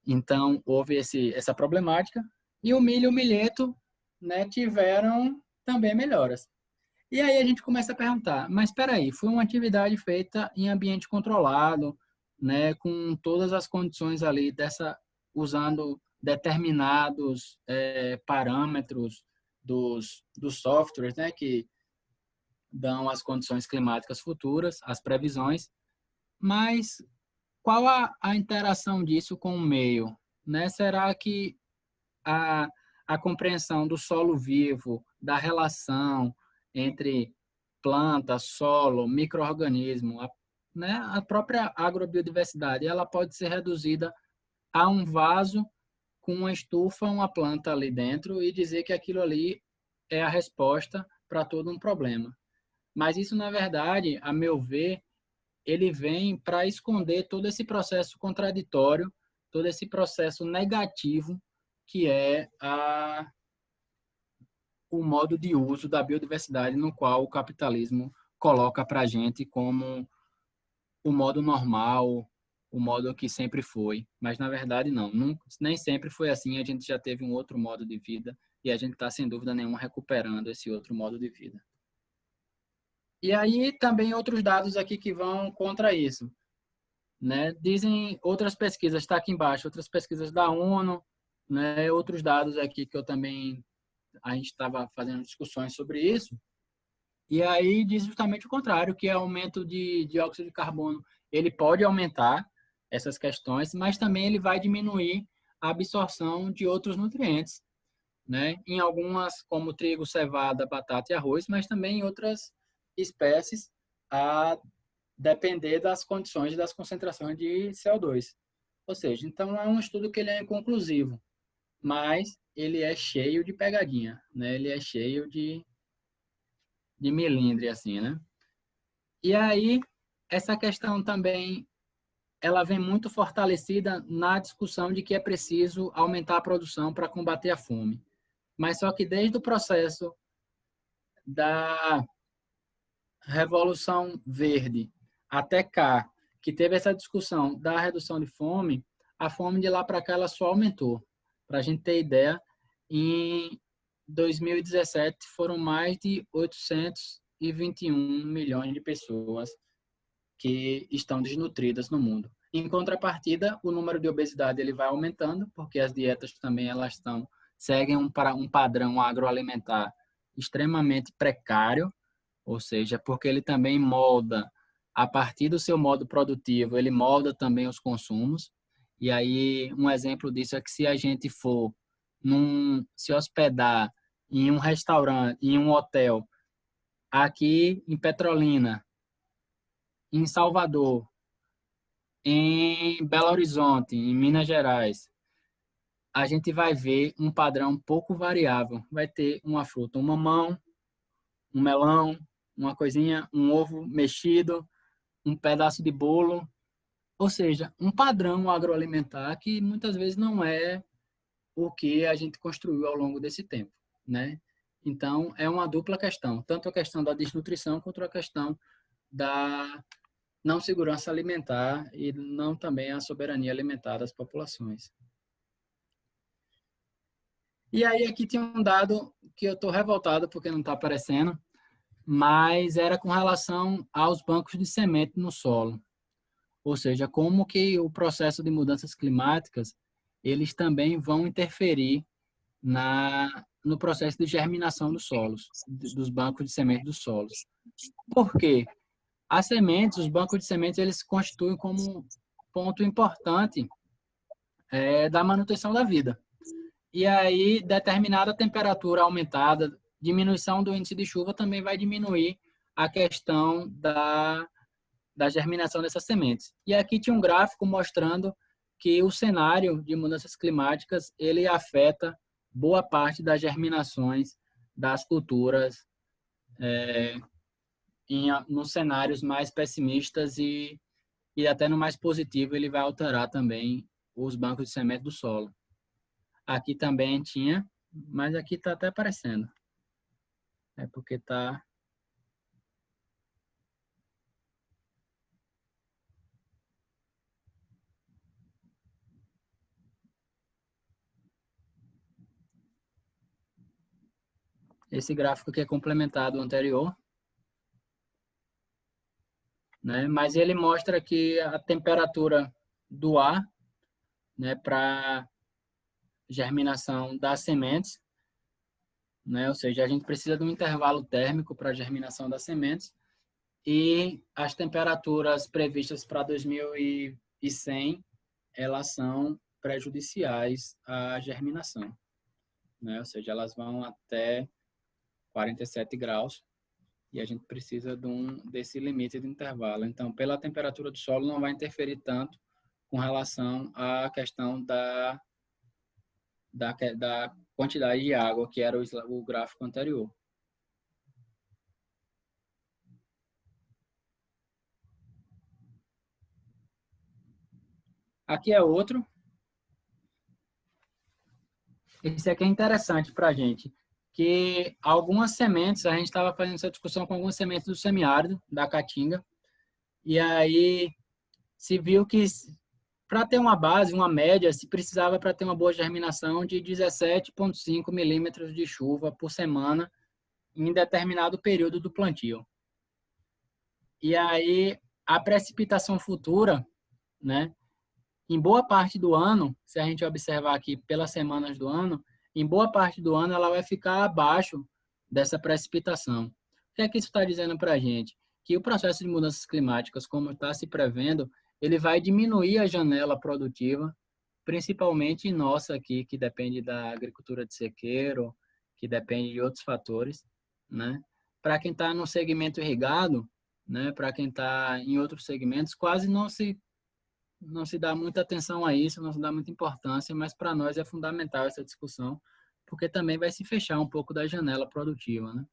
Então, houve essa problemática. E o milho e o milheto, né, tiveram também melhoras. E aí a gente começa a perguntar, mas espera aí, foi uma atividade feita em ambiente controlado, né, com todas as condições ali usando determinados parâmetros dos softwares, né, que dão as condições climáticas futuras, as previsões, mas qual a interação disso com o meio, né? Será que a compreensão do solo vivo, da relação entre planta, solo, micro-organismo, né? A própria agrobiodiversidade, ela pode ser reduzida a um vaso com uma estufa, uma planta ali dentro e dizer que aquilo ali é a resposta para todo um problema. Mas isso, na verdade, a meu ver, ele vem para esconder todo esse processo contraditório, todo esse processo negativo que é o modo de uso da biodiversidade no qual o capitalismo coloca para a gente como o modo normal, o modo que sempre foi. Mas, na verdade, não. Nem sempre foi assim. A gente já teve um outro modo de vida e a gente está, sem dúvida nenhuma, recuperando esse outro modo de vida. E aí, também outros dados aqui que vão contra isso. Né? Dizem outras pesquisas, está aqui embaixo, outras pesquisas da ONU, né? Outros dados aqui que a gente estava fazendo discussões sobre isso, E aí diz justamente o contrário, que o aumento de dióxido de carbono, ele pode aumentar essas questões, mas também ele vai diminuir a absorção de outros nutrientes, né? Em algumas, como trigo, cevada, batata e arroz, mas também em outras espécies, a depender das condições e das concentrações de CO2. Ou seja, então é um estudo que ele é inconclusivo, mas ele é cheio de pegadinha, né? Ele é cheio de melindre, assim, né? E aí, essa questão também, ela vem muito fortalecida na discussão de que é preciso aumentar a produção para combater a fome. Mas só que desde o processo da Revolução Verde até cá, que teve essa discussão da redução de fome, a fome de lá para cá ela só aumentou. Para a gente ter ideia, em 2017 foram mais de 821 milhões de pessoas que estão desnutridas no mundo. Em contrapartida, o número de obesidade ele vai aumentando, porque as dietas também elas seguem um padrão agroalimentar extremamente precário, ou seja, porque ele também molda, a partir do seu modo produtivo, ele molda também os consumos. E aí, um exemplo disso é que se a gente for se hospedar em um restaurante, em um hotel, aqui em Petrolina, em Salvador, em Belo Horizonte, em Minas Gerais, a gente vai ver um padrão pouco variável. Vai ter uma fruta, um mamão, um melão, uma coisinha, um ovo mexido, um pedaço de bolo, ou seja, um padrão agroalimentar que muitas vezes não é o que a gente construiu ao longo desse tempo, né? Então, é uma dupla questão, tanto a questão da desnutrição quanto a questão da não segurança alimentar e não também a soberania alimentar das populações. E aí aqui tinha um dado que eu estou revoltado porque não está aparecendo, mas era com relação aos bancos de semente no solo. Ou seja, como que o processo de mudanças climáticas, eles também vão interferir no processo de germinação dos solos, dos bancos de semente dos solos. Por quê? As sementes, os bancos de sementes, eles constituem como um ponto importante da manutenção da vida. E aí, determinada temperatura aumentada, diminuição do índice de chuva também vai diminuir a questão da germinação dessas sementes. E aqui tinha um gráfico mostrando que o cenário de mudanças climáticas, ele afeta boa parte das germinações das culturas nos cenários mais pessimistas e até no mais positivo ele vai alterar também os bancos de semente do solo. Aqui também tinha, mas aqui está até aparecendo. É porque está... Esse gráfico aqui é complementar do anterior, né? Mas ele mostra que a temperatura do ar, né, para germinação das sementes, né? Ou seja, a gente precisa de um intervalo térmico para a germinação das sementes e as temperaturas previstas para 2100, elas são prejudiciais à germinação, né? Ou seja, elas vão até 47 graus e a gente precisa desse limite de intervalo. Então, pela temperatura do solo, não vai interferir tanto com relação à questão da quantidade de água, que era o gráfico anterior. Aqui é outro. Esse aqui é interessante para a gente, que algumas sementes, a gente estava fazendo essa discussão com algumas sementes do semiárido, da caatinga, e aí se viu que para ter uma base, uma média, se precisava para ter uma boa germinação de 17,5 milímetros de chuva por semana em determinado período do plantio. E aí a precipitação futura, né, em boa parte do ano, se a gente observar aqui pelas semanas do ano, em boa parte do ano ela vai ficar abaixo dessa precipitação. O que é que isso está dizendo para a gente? Que o processo de mudanças climáticas, como está se prevendo, ele vai diminuir a janela produtiva, principalmente nossa aqui, que depende da agricultura de sequeiro, que depende de outros fatores, né? Para quem está no segmento irrigado, né? Para quem está em outros segmentos, quase não se dá muita atenção a isso, não se dá muita importância, mas para nós é fundamental essa discussão, porque também vai se fechar um pouco da janela produtiva, né?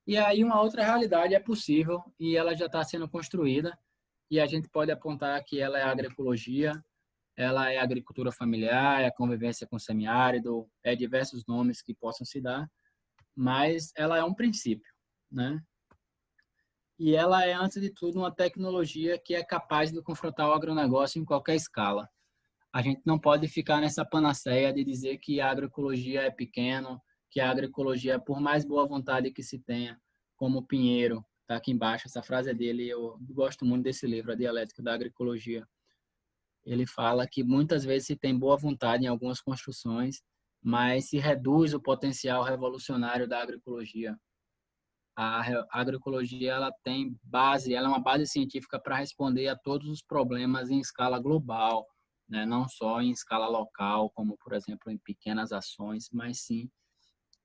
E aí uma outra realidade é possível e ela já está sendo construída, e a gente pode apontar que ela é a agroecologia, ela é a agricultura familiar, é a convivência com o semiárido, é diversos nomes que possam se dar, mas ela é um princípio, né? E ela é, antes de tudo, uma tecnologia que é capaz de confrontar o agronegócio em qualquer escala. A gente não pode ficar nessa panaceia de dizer que a agroecologia é pequeno, que a agroecologia, por mais boa vontade que se tenha, como o Pinheiro, está aqui embaixo, essa frase é dele, eu gosto muito desse livro, A Dialética da Agroecologia. Ele fala que muitas vezes se tem boa vontade em algumas construções, mas se reduz o potencial revolucionário da agroecologia. A agroecologia ela tem base, ela é uma base científica para responder a todos os problemas em escala global, né? Não só em escala local, como, por exemplo, em pequenas ações, mas sim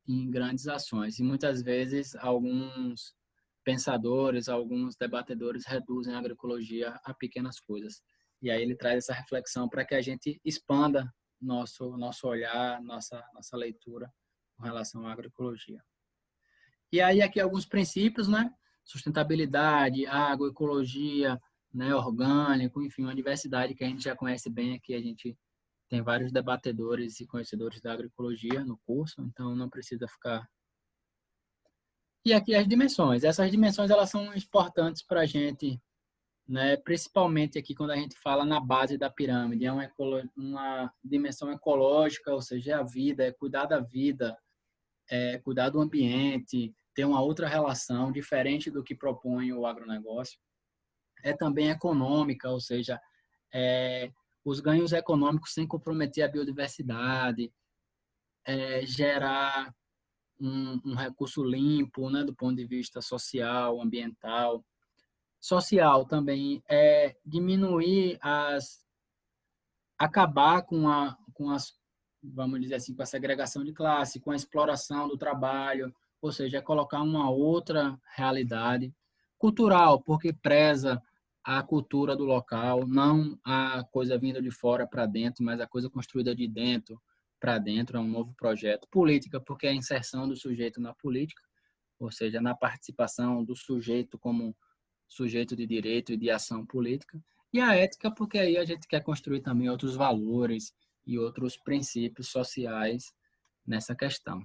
em grandes ações. E muitas vezes alguns pensadores, alguns debatedores reduzem a agroecologia a pequenas coisas. E aí ele traz essa reflexão para que a gente expanda nosso olhar, nossa leitura com relação à agroecologia. E aí aqui alguns princípios, né? Sustentabilidade, água, ecologia, né? Orgânico, enfim, uma diversidade que a gente já conhece bem aqui. A gente tem vários debatedores e conhecedores da agroecologia no curso, então não precisa ficar. E aqui as dimensões. Essas dimensões elas são importantes para a gente, né? Principalmente aqui quando a gente fala na base da pirâmide. É uma dimensão ecológica, ou seja, é a vida, é cuidar da vida, é cuidar do ambiente, ter uma outra relação diferente do que propõe o agronegócio. É também econômica, ou seja, os ganhos econômicos sem comprometer a biodiversidade, gerar um recurso limpo, né, do ponto de vista social, ambiental. Social também é diminuir acabar com as, vamos dizer assim, com a segregação de classe, com a exploração do trabalho, ou seja, é colocar uma outra realidade cultural, porque preza a cultura do local, não a coisa vinda de fora para dentro, mas a coisa construída de dentro para dentro, é um novo projeto. Política, porque é a inserção do sujeito na política, ou seja, na participação do sujeito como sujeito de direito e de ação política. E a ética, porque aí a gente quer construir também outros valores e outros princípios sociais nessa questão.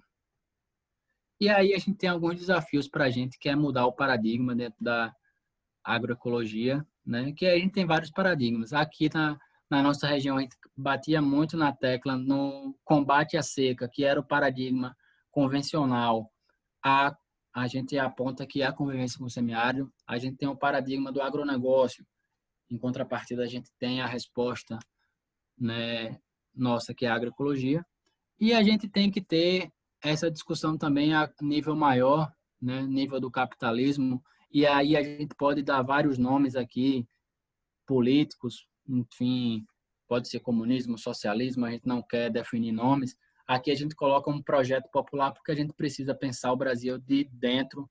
E aí a gente tem alguns desafios para a gente, que é mudar o paradigma dentro da agroecologia, né? Que a gente tem vários paradigmas. Aqui na nossa região a gente batia muito na tecla no combate à seca, que era o paradigma convencional. A gente aponta que a convivência com o semiárido, a gente tem o paradigma do agronegócio. Em contrapartida, a gente tem a resposta, né, nossa, que é a agroecologia. E a gente tem que ter essa discussão também a nível maior, né, nível do capitalismo. E aí a gente pode dar vários nomes aqui, políticos, enfim, pode ser comunismo, socialismo, a gente não quer definir nomes. Aqui a gente coloca um projeto popular porque a gente precisa pensar o Brasil de dentro,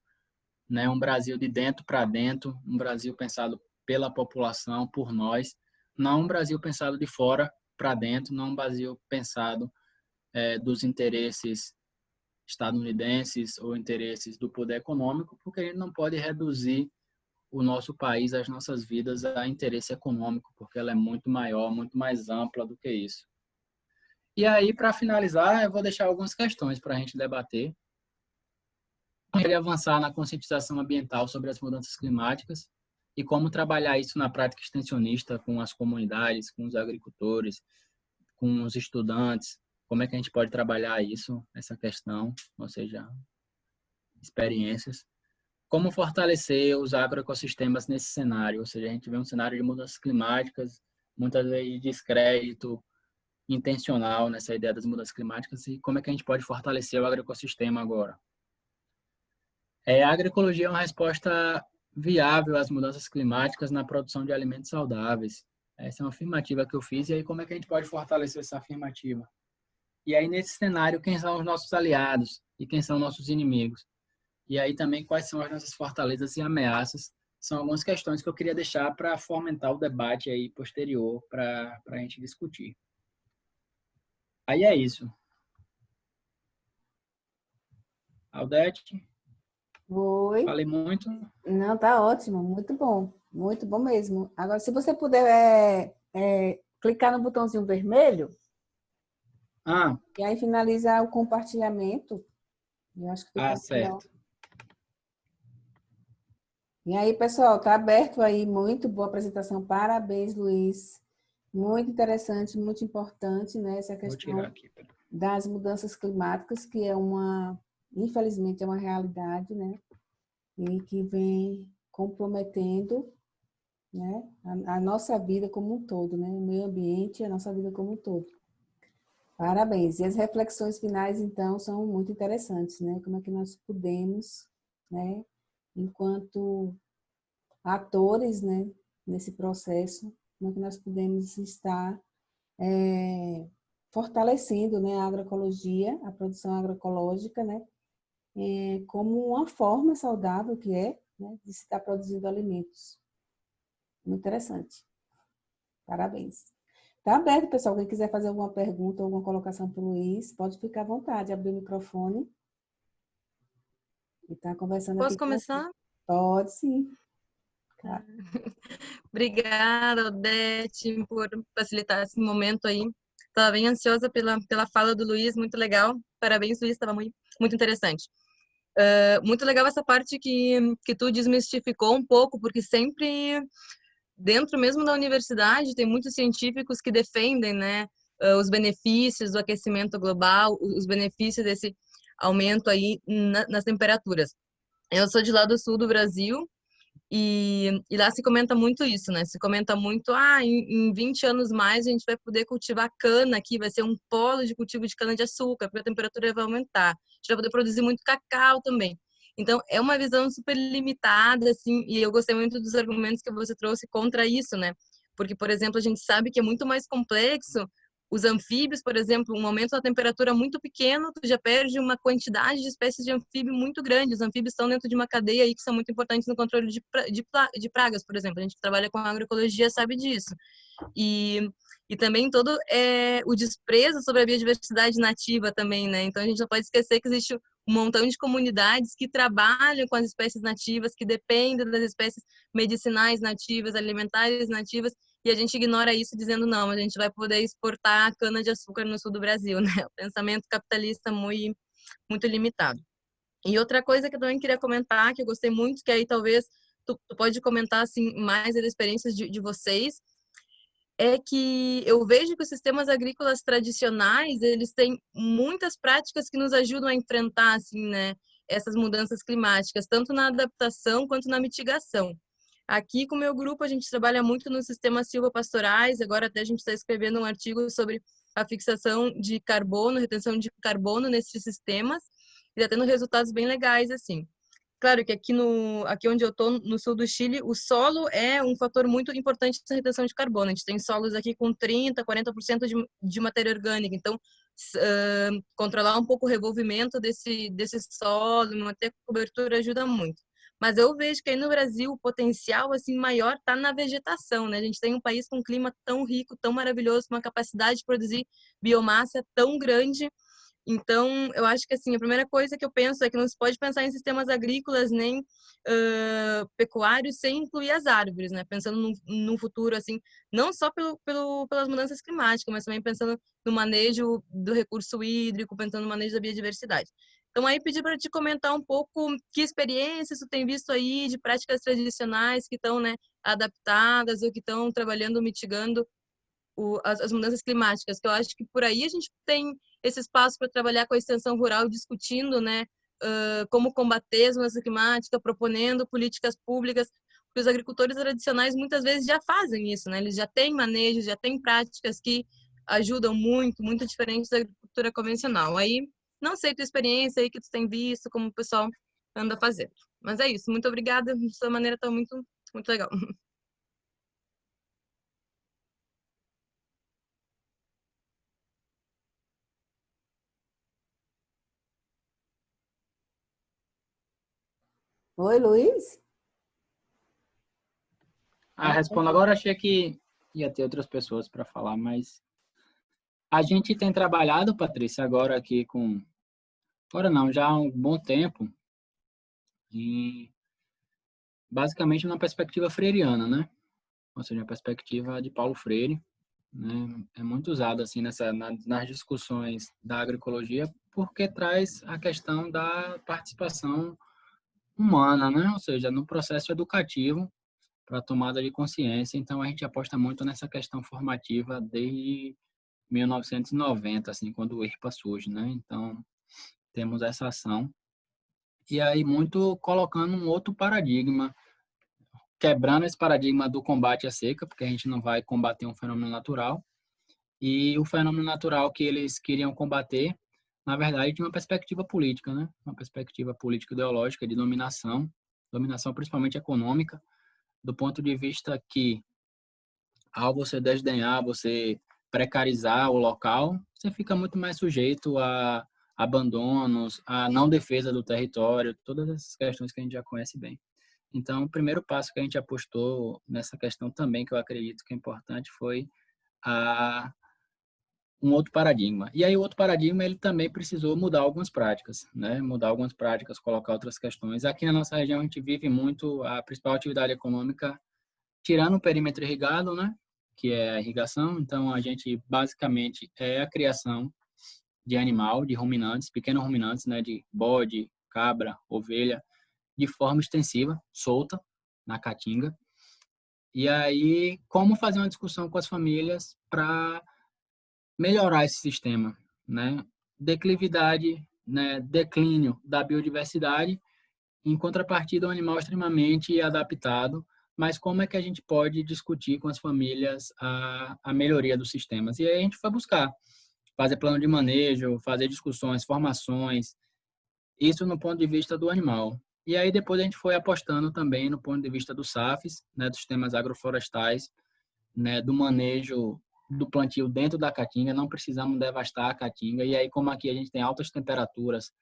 né, um Brasil de dentro para dentro, um Brasil pensado pela população, por nós, não um Brasil pensado de fora para dentro, não um Brasil pensado dos interesses estadunidenses ou interesses do poder econômico, porque a gente não pode reduzir o nosso país, as nossas vidas a interesse econômico, porque ela é muito maior, muito mais ampla do que isso. E aí, para finalizar, eu vou deixar algumas questões para a gente debater. Eu queria avançar na conscientização ambiental sobre as mudanças climáticas e como trabalhar isso na prática extensionista com as comunidades, com os agricultores, com os estudantes, como é que a gente pode trabalhar isso, essa questão, ou seja, experiências. Como fortalecer os agroecossistemas nesse cenário, ou seja, a gente vê um cenário de mudanças climáticas, muitas vezes de descrédito intencional nessa ideia das mudanças climáticas, e como é que a gente pode fortalecer o agroecossistema agora. A agroecologia é uma resposta viável às mudanças climáticas na produção de alimentos saudáveis. Essa é uma afirmativa que eu fiz, e aí como é que a gente pode fortalecer essa afirmativa? E aí, nesse cenário, quem são os nossos aliados e quem são nossos inimigos? E aí também, quais são as nossas fortalezas e ameaças? São algumas questões que eu queria deixar para fomentar o debate aí posterior, para a gente discutir. Aí é isso. Aldete, Oi. falei muito. Não, tá ótimo, muito bom mesmo. Agora, se você puder clicar no botãozinho vermelho e aí finalizar o compartilhamento, eu acho que fica melhor. Certo. E aí, pessoal, tá aberto aí, muito boa apresentação, parabéns, Luiz. Muito interessante, muito importante, né, essa questão aqui, das mudanças climáticas, que é infelizmente, é uma realidade, né, e que vem comprometendo, né, a nossa vida como um todo, né, o meio ambiente e a nossa vida como um todo. Parabéns. E as reflexões finais, então, são muito interessantes, né, como é que nós podemos, né, enquanto atores, né, nesse processo, como é que nós podemos estar fortalecendo, né, a agroecologia, a produção agroecológica, né, como uma forma saudável que é, né, de se estar produzindo alimentos. Muito interessante. Parabéns. Está aberto, pessoal. Quem quiser fazer alguma pergunta, alguma colocação para o Luiz, pode ficar à vontade, abrir o microfone e estar conversando aqui. Posso começar? Pode, sim. Claro. Obrigada, Odete, por facilitar esse momento aí. Estava bem ansiosa pela fala do Luiz, muito legal. Parabéns, Luiz, estava muito interessante. Muito legal essa parte que tu desmistificou um pouco, porque sempre dentro mesmo da universidade tem muitos científicos que defendem, né, os benefícios do aquecimento global, os benefícios desse aumento aí nas temperaturas. Eu sou de lá do sul do Brasil e lá se comenta muito isso, né? Se comenta muito, em 20 anos mais a gente vai poder cultivar cana aqui, vai ser um polo de cultivo de cana-de-açúcar, porque a temperatura vai aumentar. A gente vai poder produzir muito cacau também. Então, é uma visão super limitada, assim, e eu gostei muito dos argumentos que você trouxe contra isso, né? Porque, por exemplo, a gente sabe que é muito mais complexo. Os anfíbios, por exemplo, um aumento da temperatura muito pequeno, tu já perde uma quantidade de espécies de anfíbio muito grande. Os anfíbios estão dentro de uma cadeia aí que são muito importantes no controle de pragas, por exemplo. A gente que trabalha com agroecologia sabe disso. E também todo o desprezo sobre a biodiversidade nativa também, né? Então a gente não pode esquecer que existe um montão de comunidades que trabalham com as espécies nativas, que dependem das espécies medicinais nativas, alimentares nativas, e a gente ignora isso dizendo, não, a gente vai poder exportar cana-de-açúcar no sul do Brasil, né? O pensamento capitalista muito limitado. E outra coisa que eu também queria comentar, que eu gostei muito, que aí talvez tu pode comentar assim, mais das experiências de vocês, é que eu vejo que os sistemas agrícolas tradicionais, eles têm muitas práticas que nos ajudam a enfrentar, assim, né, essas mudanças climáticas, tanto na adaptação quanto na mitigação. Aqui com o meu grupo, a gente trabalha muito nos sistemas silvopastorais, agora até a gente está escrevendo um artigo sobre a fixação de carbono, retenção de carbono nesses sistemas, e está tendo resultados bem legais, assim. Claro que aqui onde eu estou, no sul do Chile, o solo é um fator muito importante na retenção de carbono. A gente tem solos aqui com 30%, 40% de matéria orgânica. Então, controlar um pouco o revolvimento desse solo, manter a cobertura ajuda muito. Mas eu vejo que aí no Brasil o potencial assim maior está na vegetação, né? A gente tem um país com um clima tão rico, tão maravilhoso, uma capacidade de produzir biomassa tão grande. Então, eu acho que assim, a primeira coisa que eu penso é que não se pode pensar em sistemas agrícolas nem pecuários sem incluir as árvores, né? Pensando num futuro assim, não só pelas mudanças climáticas, mas também pensando no manejo do recurso hídrico, pensando no manejo da biodiversidade. Então, aí pedir para te comentar um pouco que experiências tu tem visto aí de práticas tradicionais que estão, né, adaptadas ou que estão trabalhando, mitigando as mudanças climáticas, que eu acho que por aí a gente tem esse espaço para trabalhar com a extensão rural, discutindo, né, como combater as mudanças climáticas, proponendo políticas públicas, porque os agricultores tradicionais muitas vezes já fazem isso, né, eles já têm manejos, já têm práticas que ajudam muito diferentes da agricultura convencional. Aí, não sei tua experiência aí que tu tem visto, como o pessoal anda fazendo. Mas é isso, muito obrigada, de sua maneira está muito, muito legal. Oi, Luiz? Respondo agora. Achei que ia ter outras pessoas para falar, mas a gente tem trabalhado, Patrícia, agora aqui com... Agora não, já há um bom tempo, e basicamente numa perspectiva freiriana, né? Ou seja, uma perspectiva de Paulo Freire, né? É muito usado assim nas discussões da agroecologia, porque traz a questão da participação humana, né? Ou seja, no processo educativo para a tomada de consciência. Então, a gente aposta muito nessa questão formativa desde 1990, assim, quando o IRPA surge, né? Então, temos essa ação. E aí, muito colocando um outro paradigma, quebrando esse paradigma do combate à seca, porque a gente não vai combater um fenômeno natural. E o fenômeno natural que eles queriam combater, na verdade, de uma perspectiva política, né? Uma perspectiva político-ideológica de dominação, dominação principalmente econômica, do ponto de vista que, ao você desdenhar, você precarizar o local, você fica muito mais sujeito a abandonos, a não defesa do território, todas essas questões que a gente já conhece bem. Então, o primeiro passo que a gente apostou nessa questão também, que eu acredito que é importante, foi a um outro paradigma. E aí o outro paradigma, ele também precisou mudar algumas práticas, né? Mudar algumas práticas, colocar outras questões. Aqui na nossa região a gente vive muito a principal atividade econômica, tirando o perímetro irrigado, né? Que é a irrigação. Então a gente basicamente é a criação de animal, de ruminantes, pequenos ruminantes, né? De bode, cabra, ovelha, de forma extensiva, solta na caatinga. E aí como fazer uma discussão com as famílias para melhorar esse sistema, né? Declividade, né? Declínio da biodiversidade, em contrapartida, um animal extremamente adaptado, mas como é que a gente pode discutir com as famílias a melhoria dos sistemas? E aí a gente foi buscar fazer plano de manejo, fazer discussões, formações, isso no ponto de vista do animal. E aí depois a gente foi apostando também no ponto de vista dos SAFs, né, dos sistemas agroflorestais, né, do manejo do plantio dentro da caatinga, não precisamos devastar a caatinga. E aí, como aqui a gente tem altas temperaturas,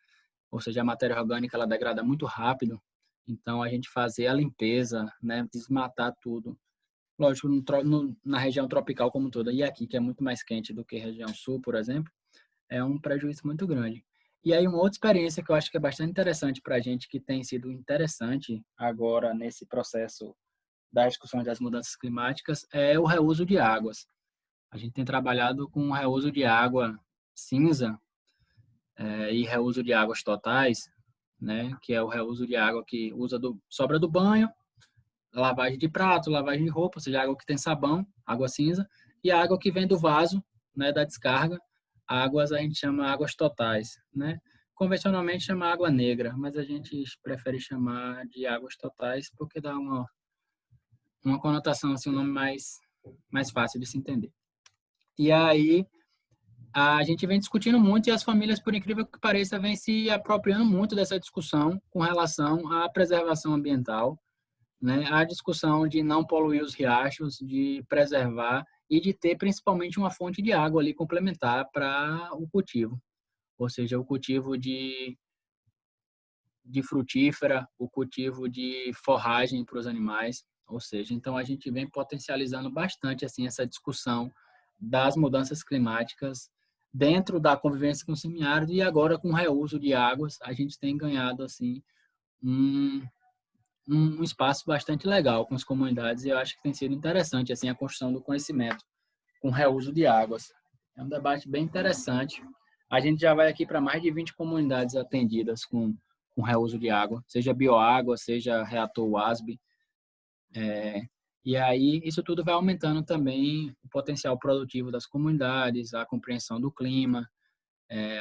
ou seja, a matéria orgânica ela degrada muito rápido, então a gente fazer a limpeza, né, desmatar tudo. Lógico, na região tropical como toda, e aqui, que é muito mais quente do que a região sul, por exemplo, é um prejuízo muito grande. E aí, uma outra experiência que eu acho que é bastante interessante para a gente, que tem sido interessante agora nesse processo das discussões das mudanças climáticas, é o reuso de águas. A gente tem trabalhado com o reuso de água cinza e reuso de águas totais, né, que é o reuso de água que usa sobra do banho, lavagem de prato, lavagem de roupa, ou seja, água que tem sabão, água cinza, e a água que vem do vaso, né, da descarga, águas a gente chama águas totais, né? Convencionalmente chama água negra, mas a gente prefere chamar de águas totais porque dá uma conotação, assim, um nome mais fácil de se entender. E aí, a gente vem discutindo muito e as famílias, por incrível que pareça, vêm se apropriando muito dessa discussão com relação à preservação ambiental, né? A discussão de não poluir os riachos, de preservar e de ter principalmente uma fonte de água ali complementar para o cultivo, ou seja, o cultivo de frutífera, o cultivo de forragem para os animais, ou seja, então a gente vem potencializando bastante assim essa discussão das mudanças climáticas dentro da convivência com o semiárido e agora com o reuso de águas, a gente tem ganhado assim um, um espaço bastante legal com as comunidades e eu acho que tem sido interessante assim a construção do conhecimento com reuso de águas. É um debate bem interessante. A gente já vai aqui para mais de 20 comunidades atendidas com reuso de água, seja bioágua, seja reator WASB. E aí isso tudo vai aumentando também o potencial produtivo das comunidades, a compreensão do clima,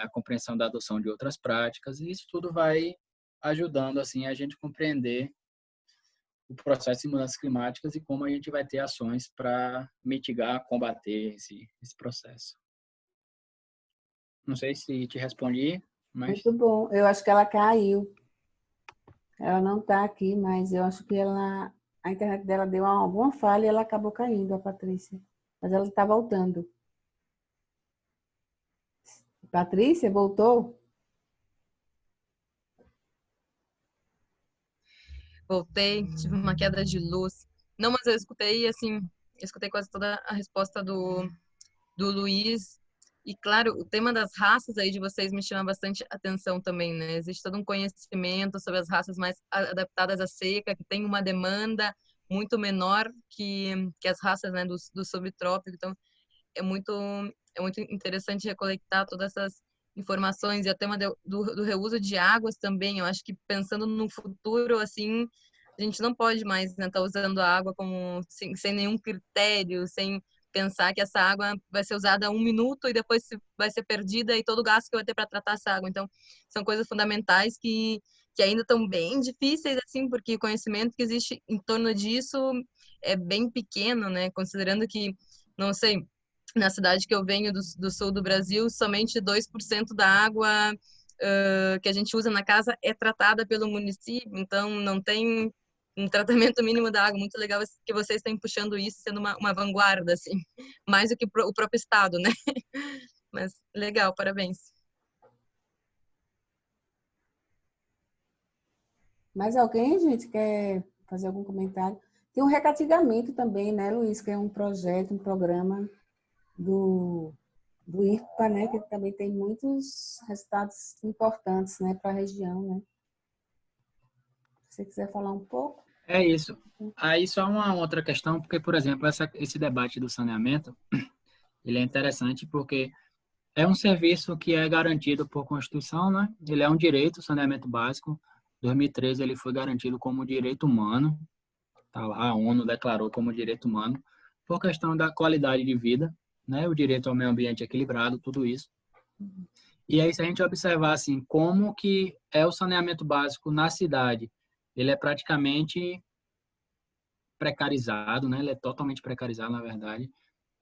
a compreensão da adoção de outras práticas, e isso tudo vai ajudando assim a gente compreender o processo de mudanças climáticas e como a gente vai ter ações para mitigar, combater esse processo. Não sei se te respondi, mas... Muito bom. Eu acho que ela caiu. Ela não está aqui, mas eu acho que a internet dela deu alguma falha e ela acabou caindo, a Patrícia. Mas ela está voltando. Patrícia, voltou? Voltei, tive uma queda de luz. Não, mas eu escutei, assim, eu escutei quase toda a resposta do Luiz. E, claro, o tema das raças aí de vocês me chama bastante atenção também, né? Existe todo um conhecimento sobre as raças mais adaptadas à seca, que tem uma demanda muito menor que as raças, né, do subtrópico. Então, é muito interessante recolectar todas essas informações. E o tema do reuso de águas também, eu acho que pensando no futuro, assim, a gente não pode mais, né, estar usando a água como sem nenhum critério, sem pensar que essa água vai ser usada 1 minuto e depois vai ser perdida e todo o gasto que vai ter para tratar essa água. Então, são coisas fundamentais que ainda estão bem difíceis, assim, porque o conhecimento que existe em torno disso é bem pequeno, né? Considerando que, não sei, na cidade que eu venho do sul do Brasil, somente 2% da água que a gente usa na casa é tratada pelo município, então não tem um tratamento mínimo da água. Muito legal que vocês estão puxando isso, sendo uma vanguarda, assim, mais do que o próprio estado, né? Mas legal, parabéns. Mais alguém, gente, quer fazer algum comentário? Tem um recateamento também, né, Luiz, que é um projeto, um programa do IRPA, né, que também tem muitos resultados importantes, né, para a região, né? Se você quiser falar um pouco. É isso. Aí só uma outra questão, porque, por exemplo, esse debate do saneamento, ele é interessante porque é um serviço que é garantido por Constituição, né? Ele é um direito, saneamento básico. Em 2013 ele foi garantido como direito humano, tá lá, a ONU declarou como direito humano, por questão da qualidade de vida, né? O direito ao meio ambiente equilibrado, tudo isso. E aí, se a gente observar assim, como que é o saneamento básico na cidade, ele é praticamente precarizado, né? Ele é totalmente precarizado, na verdade.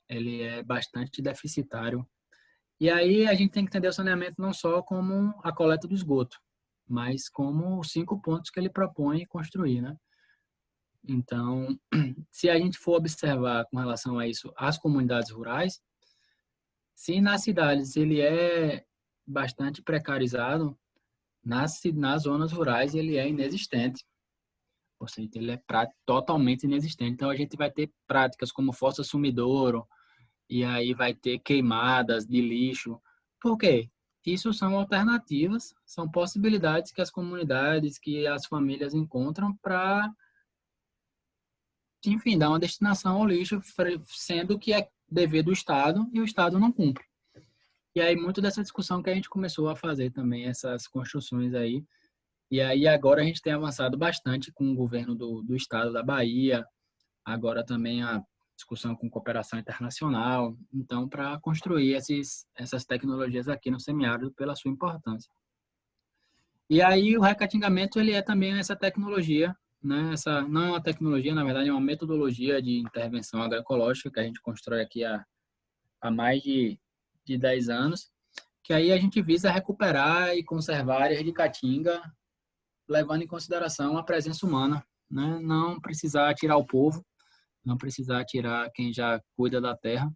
Ele é bastante deficitário. E aí a gente tem que entender o saneamento não só como a coleta do esgoto, mas como os 5 pontos que ele propõe construir, né? Então, se a gente for observar com relação a isso as comunidades rurais, se nas cidades ele é bastante precarizado, nas zonas rurais ele é inexistente. Ou seja, ele é totalmente inexistente. Então, a gente vai ter práticas como fossa sumidouro, e aí vai ter queimadas de lixo. Por quê? Isso são alternativas, são possibilidades que as comunidades, que as famílias encontram para, enfim, dar uma destinação ao lixo, sendo que é dever do Estado e o Estado não cumpre. E aí, muito dessa discussão que a gente começou a fazer também, essas construções aí. E aí, agora a gente tem avançado bastante com o governo do Estado da Bahia, agora também a discussão com cooperação internacional, então, para construir essas tecnologias aqui no semiárido pela sua importância. E aí, o recatingamento, ele é também essa tecnologia, né? Essa não é uma tecnologia, na verdade, é uma metodologia de intervenção agroecológica que a gente constrói aqui há mais de 10 anos, que aí a gente visa recuperar e conservar áreas de caatinga, levando em consideração a presença humana, né? Não precisar tirar o povo, não precisar tirar quem já cuida da terra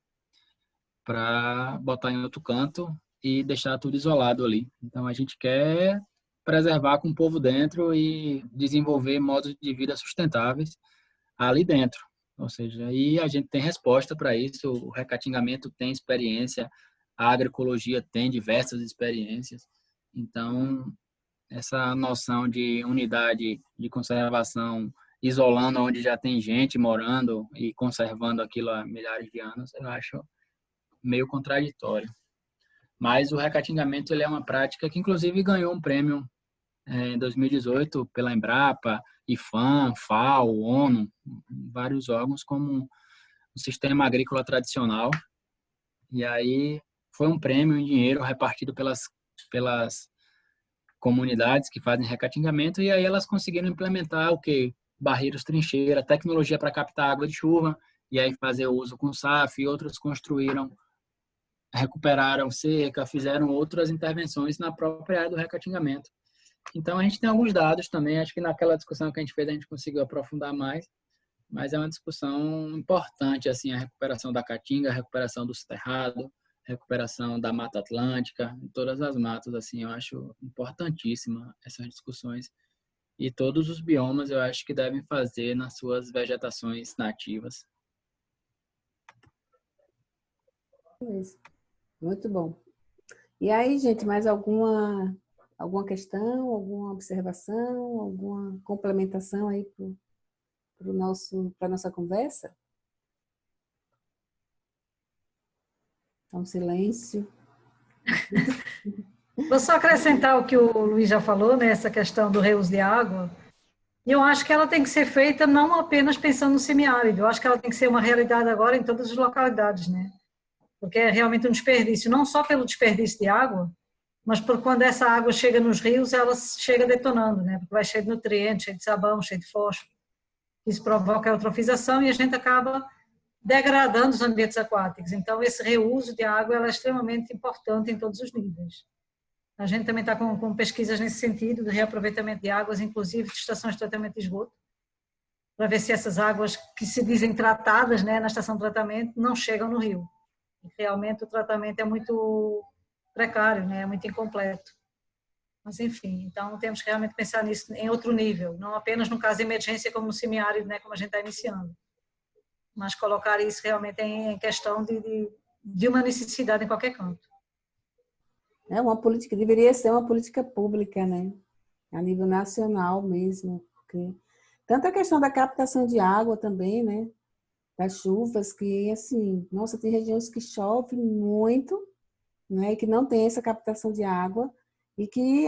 para botar em outro canto e deixar tudo isolado ali. Então, a gente quer preservar com o povo dentro e desenvolver modos de vida sustentáveis ali dentro. Ou seja, aí a gente tem resposta para isso, o recatingamento tem experiência, a agroecologia tem diversas experiências. Então, essa noção de unidade de conservação, isolando onde já tem gente morando e conservando aquilo há milhares de anos, eu acho meio contraditório. Mas o recatingamento, ele é uma prática que, inclusive, ganhou um prêmio em 2018 pela Embrapa, IFAM, FAO, ONU, vários órgãos, como o sistema agrícola tradicional. E aí foi um prêmio em dinheiro repartido pelas comunidades que fazem recatingamento, e aí elas conseguiram implementar o quê? Barreiros trincheira, tecnologia para captar água de chuva, e aí fazer uso com SAF, e outros recuperaram seca, fizeram outras intervenções na própria área do recatingamento. Então, a gente tem alguns dados também, acho que naquela discussão que a gente fez, a gente conseguiu aprofundar mais, mas é uma discussão importante, assim, a recuperação da caatinga, a recuperação do cerrado, a recuperação da Mata Atlântica, todas as matas, assim, eu acho importantíssima essas discussões. E todos os biomas eu acho que devem fazer nas suas vegetações nativas. Isso. Muito bom. E aí, gente, mais alguma questão, alguma observação, alguma complementação aí para a nossa conversa? Então, silêncio. Vou só acrescentar o que o Luiz já falou, né, essa questão do reuso de água. E eu acho que ela tem que ser feita não apenas pensando no semiárido, eu acho que ela tem que ser uma realidade agora em todas as localidades, né? Porque é realmente um desperdício, não só pelo desperdício de água, mas por quando essa água chega nos rios, ela chega detonando, né? Porque vai cheio de nutrientes, cheio de sabão, cheio de fósforo. Isso provoca a eutrofização e a gente acaba degradando os ambientes aquáticos. Então, esse reuso de água ela é extremamente importante em todos os níveis. A gente também está com pesquisas nesse sentido, de reaproveitamento de águas, inclusive de estações de tratamento de esgoto, para ver se essas águas que se dizem tratadas, né, na estação de tratamento não chegam no rio. E realmente o tratamento é muito precário, né, é muito incompleto. Mas, enfim, então temos que realmente pensar nisso em outro nível, não apenas no caso de emergência como no semiárido, né, como a gente está iniciando, mas colocar isso realmente em questão de uma necessidade em qualquer canto. É uma política, deveria ser uma política pública, né? A nível nacional mesmo. Porque tanto a questão da captação de água também, né? Das chuvas, que assim, nossa, tem regiões que chove muito, né? E que não tem essa captação de água e que,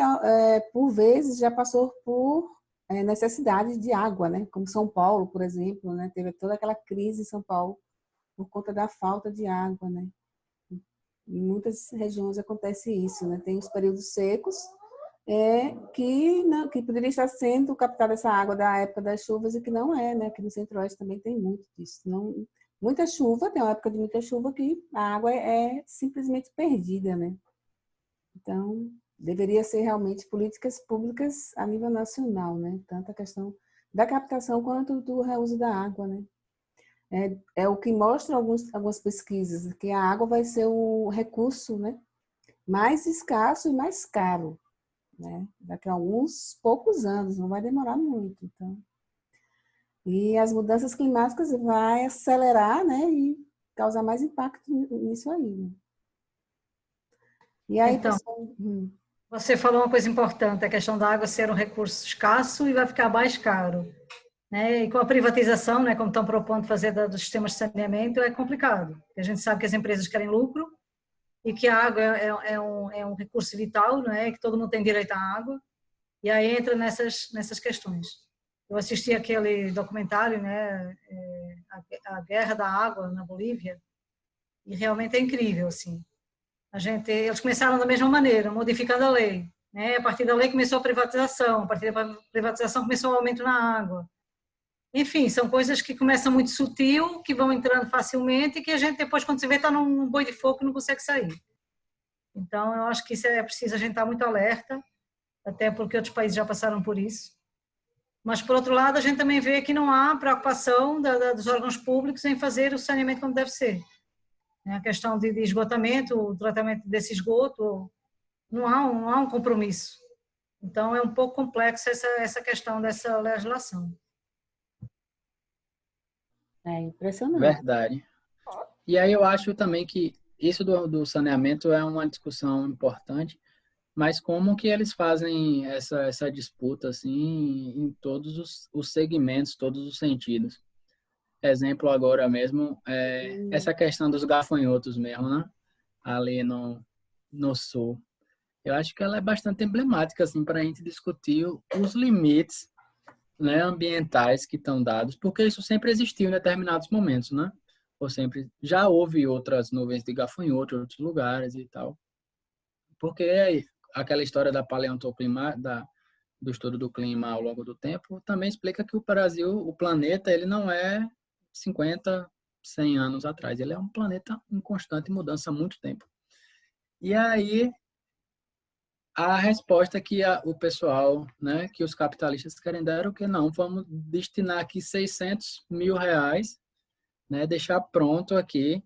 por vezes, já passou por necessidade de água, né? Como São Paulo, por exemplo, né? Teve toda aquela crise em São Paulo por conta da falta de água, né? Em muitas regiões acontece isso, né? Tem os períodos secos que poderia estar sendo captada essa água da época das chuvas e que não é, né? Aqui no Centro-Oeste também tem muito disso. Não, muita chuva, tem uma época de muita chuva que a água é simplesmente perdida, né? Então, deveria ser realmente políticas públicas a nível nacional, né? Tanto a questão da captação quanto do reuso da água, né? É o que mostra algumas pesquisas, que a água vai ser o recurso, né, mais escasso e mais caro, né, daqui a alguns poucos anos, não vai demorar muito. Então. E as mudanças climáticas vai acelerar, né, e causar mais impacto nisso aí. Né? E aí, Então, pessoal, você falou uma coisa importante, a questão da água ser um recurso escasso e vai ficar mais caro. Né? E com a privatização, né, como estão propondo fazer dos sistemas de saneamento, é complicado. A gente sabe que as empresas querem lucro e que a água é um recurso vital, né, que todo mundo tem direito à água, e aí entra nessas questões. Eu assisti aquele documentário, né, a Guerra da Água na Bolívia, e realmente é incrível, assim. Eles começaram da mesma maneira, modificando a lei. Né? A partir da lei começou a privatização, a partir da privatização começou o aumento na água. Enfim, são coisas que começam muito sutil, que vão entrando facilmente e que a gente depois, quando se vê, está num boi de fogo e não consegue sair. Então, eu acho que isso é preciso a gente estar muito alerta, até porque outros países já passaram por isso. Mas, por outro lado, a gente também vê que não há preocupação dos órgãos públicos em fazer o saneamento como deve ser. A questão de esgotamento, o tratamento desse esgoto, não há um compromisso. Então, é um pouco complexo essa questão dessa legislação. é impressionante. Verdade. E aí eu acho também que isso do saneamento é uma discussão importante, mas como que eles fazem essa disputa assim em todos os segmentos, todos os sentidos. Exemplo agora mesmo é essa questão dos gafanhotos mesmo, né? Ali no sul. Eu acho que ela é bastante emblemática assim para a gente discutir os limites, né, ambientais que estão dados, porque isso sempre existiu em determinados momentos, né? Ou sempre já houve outras nuvens de gafanhoto em outros lugares e tal. Porque aquela história da paleontoclima, do estudo do clima ao longo do tempo, também explica que o Brasil, o planeta, ele não é 50, 100 anos atrás. Ele é um planeta em constante mudança há muito tempo. E aí, a resposta que o pessoal, né, que os capitalistas querem dar é o que não, vamos destinar aqui 600 mil reais, né, deixar pronto aqui,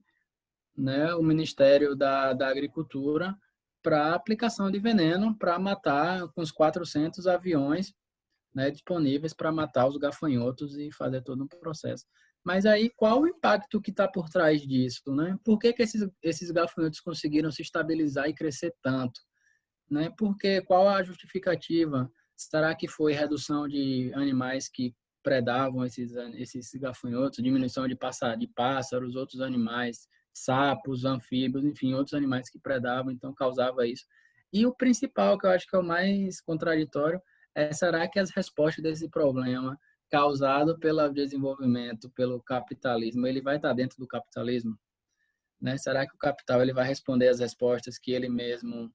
né, o Ministério da Agricultura para aplicação de veneno para matar com os 400 aviões, né, disponíveis para matar os gafanhotos e fazer todo um processo. Mas aí, qual o impacto que está por trás disso, né? Por que esses gafanhotos conseguiram se estabilizar e crescer tanto, né? Porque qual a justificativa? Será que foi redução de animais que predavam esses gafanhotos, diminuição de pássaros, outros animais, sapos, anfíbios, enfim, outros animais que predavam, então causava isso. E o principal, que eu acho que é o mais contraditório, será que as respostas desse problema causado pelo desenvolvimento, pelo capitalismo, ele vai estar dentro do capitalismo? Né? Será que o capital ele vai responder às respostas que ele mesmo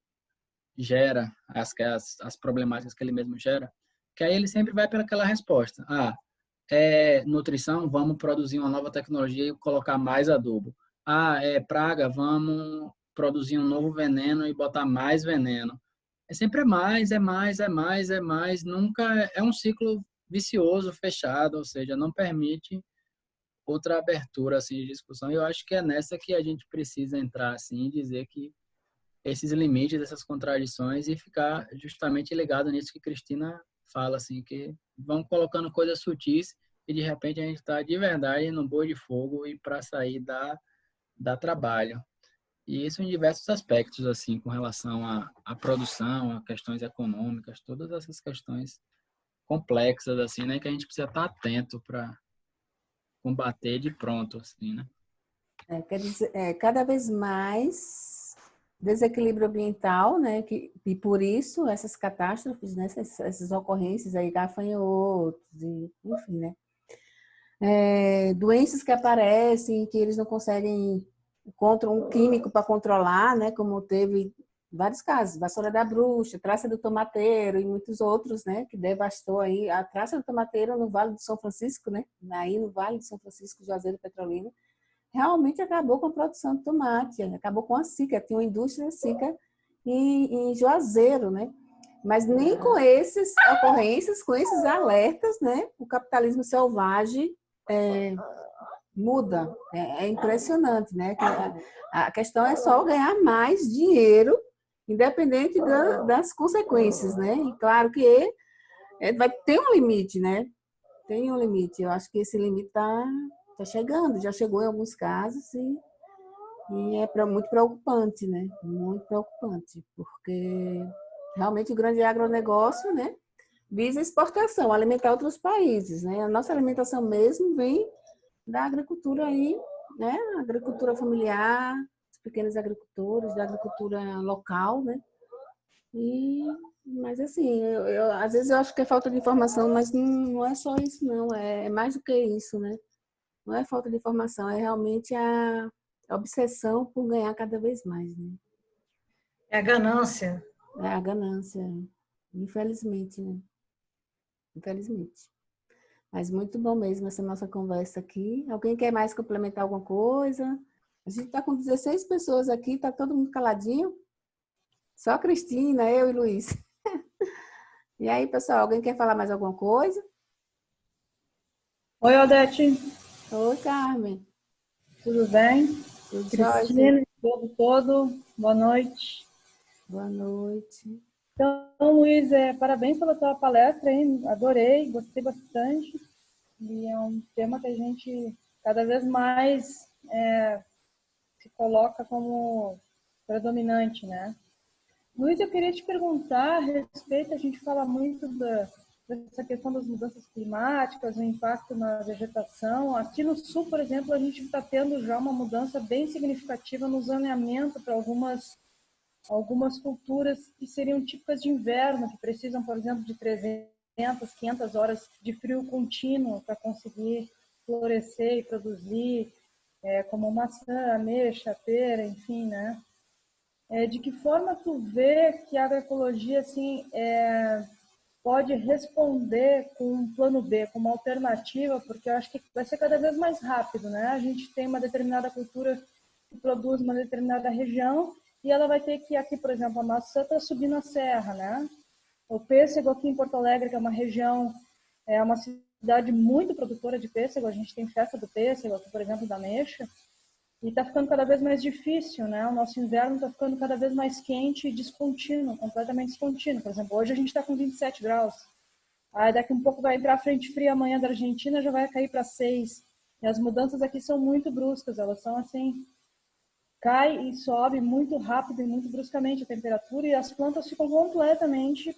gera, as problemáticas que ele mesmo gera? Que aí ele sempre vai pelaquela resposta. É nutrição, vamos produzir uma nova tecnologia e colocar mais adubo. É praga, vamos produzir um novo veneno e botar mais veneno. Sempre é mais, é mais, é mais, é mais. Nunca é um ciclo vicioso, fechado, ou seja, não permite outra abertura assim de discussão. Eu acho que é nessa que a gente precisa entrar assim e dizer que esses limites, essas contradições e ficar justamente ligado nisso que Cristina fala assim, que vão colocando coisas sutis e de repente a gente está de verdade no boi de fogo e para sair dá trabalho. E isso em diversos aspectos, assim, com relação à produção, a questões econômicas, todas essas questões complexas, assim, né, que a gente precisa estar atento para combater de pronto, assim, né? Quer dizer, cada vez mais desequilíbrio ambiental, né, e por isso essas catástrofes, né, essas ocorrências aí, gafanhotos, enfim, né, doenças que aparecem, que eles não conseguem contra um químico para controlar, né, como teve vários casos, vassoura da bruxa, traça do tomateiro e muitos outros, né, que devastou aí a traça do tomateiro no Vale do São Francisco, né, aí no Vale do São Francisco, Juazeiro Petrolina, realmente acabou com a produção de tomate, acabou com a Sica, tinha uma indústria Sica em Juazeiro, né, mas nem com essas ocorrências, com esses alertas, né, o capitalismo selvagem muda. É impressionante, né? A questão é só ganhar mais dinheiro, independente das consequências, né? E claro que vai ter um limite, né? Tem um limite. Eu acho que esse limite tá chegando, já chegou em alguns casos e muito preocupante, né? Muito preocupante, porque realmente o grande agronegócio, né, visa exportação, alimentar outros países, né? A nossa alimentação mesmo vem da agricultura aí, né? Agricultura familiar, os pequenos agricultores, da agricultura local, né? Mas assim, às vezes eu acho que é falta de informação, mas não é só isso, não. É mais do que isso, né? Não é falta de informação, é realmente a obsessão por ganhar cada vez mais, né? É a ganância. É a ganância, infelizmente, né? Infelizmente. Mas muito bom mesmo essa nossa conversa aqui. Alguém quer mais complementar alguma coisa? A gente está com 16 pessoas aqui, está todo mundo caladinho. Só a Cristina, eu e Luiz. E aí, pessoal, alguém quer falar mais alguma coisa? Oi, Odete. Oi, Carmen. Tudo bem? Tudo Cristina, jóia? todo. Boa noite. Boa noite. Então, Luiz, parabéns pela tua palestra, hein? Adorei, gostei bastante. E é um tema que a gente cada vez mais se coloca como predominante, né? Luiz, eu queria te perguntar a respeito, a gente fala muito dessa questão das mudanças climáticas, o impacto na vegetação. Aqui no sul, por exemplo, a gente está tendo já uma mudança bem significativa no zoneamento para algumas culturas que seriam típicas de inverno, que precisam, por exemplo, de 300, 500 horas de frio contínuo para conseguir florescer e produzir, como maçã, ameixa, pera, enfim, né? De que forma tu vê que a agroecologia assim, pode responder com um plano B, com uma alternativa, porque eu acho que vai ser cada vez mais rápido, né? A gente tem uma determinada cultura que produz uma determinada região e ela vai ter que, aqui, por exemplo, a maçã está subindo a serra, né? O pêssego aqui em Porto Alegre, que é uma região, é uma cidade muito produtora de pêssego, a gente tem festa do pêssego, aqui, por exemplo, da Ameixa, e está ficando cada vez mais difícil, né? O nosso inverno está ficando cada vez mais quente e descontínuo, completamente descontínuo. Por exemplo, hoje a gente está com 27 graus. Aí daqui um pouco vai entrar a frente fria amanhã da Argentina, já vai cair para 6. E as mudanças aqui são muito bruscas, elas são assim, cai e sobe muito rápido e muito bruscamente a temperatura, e as plantas ficam completamente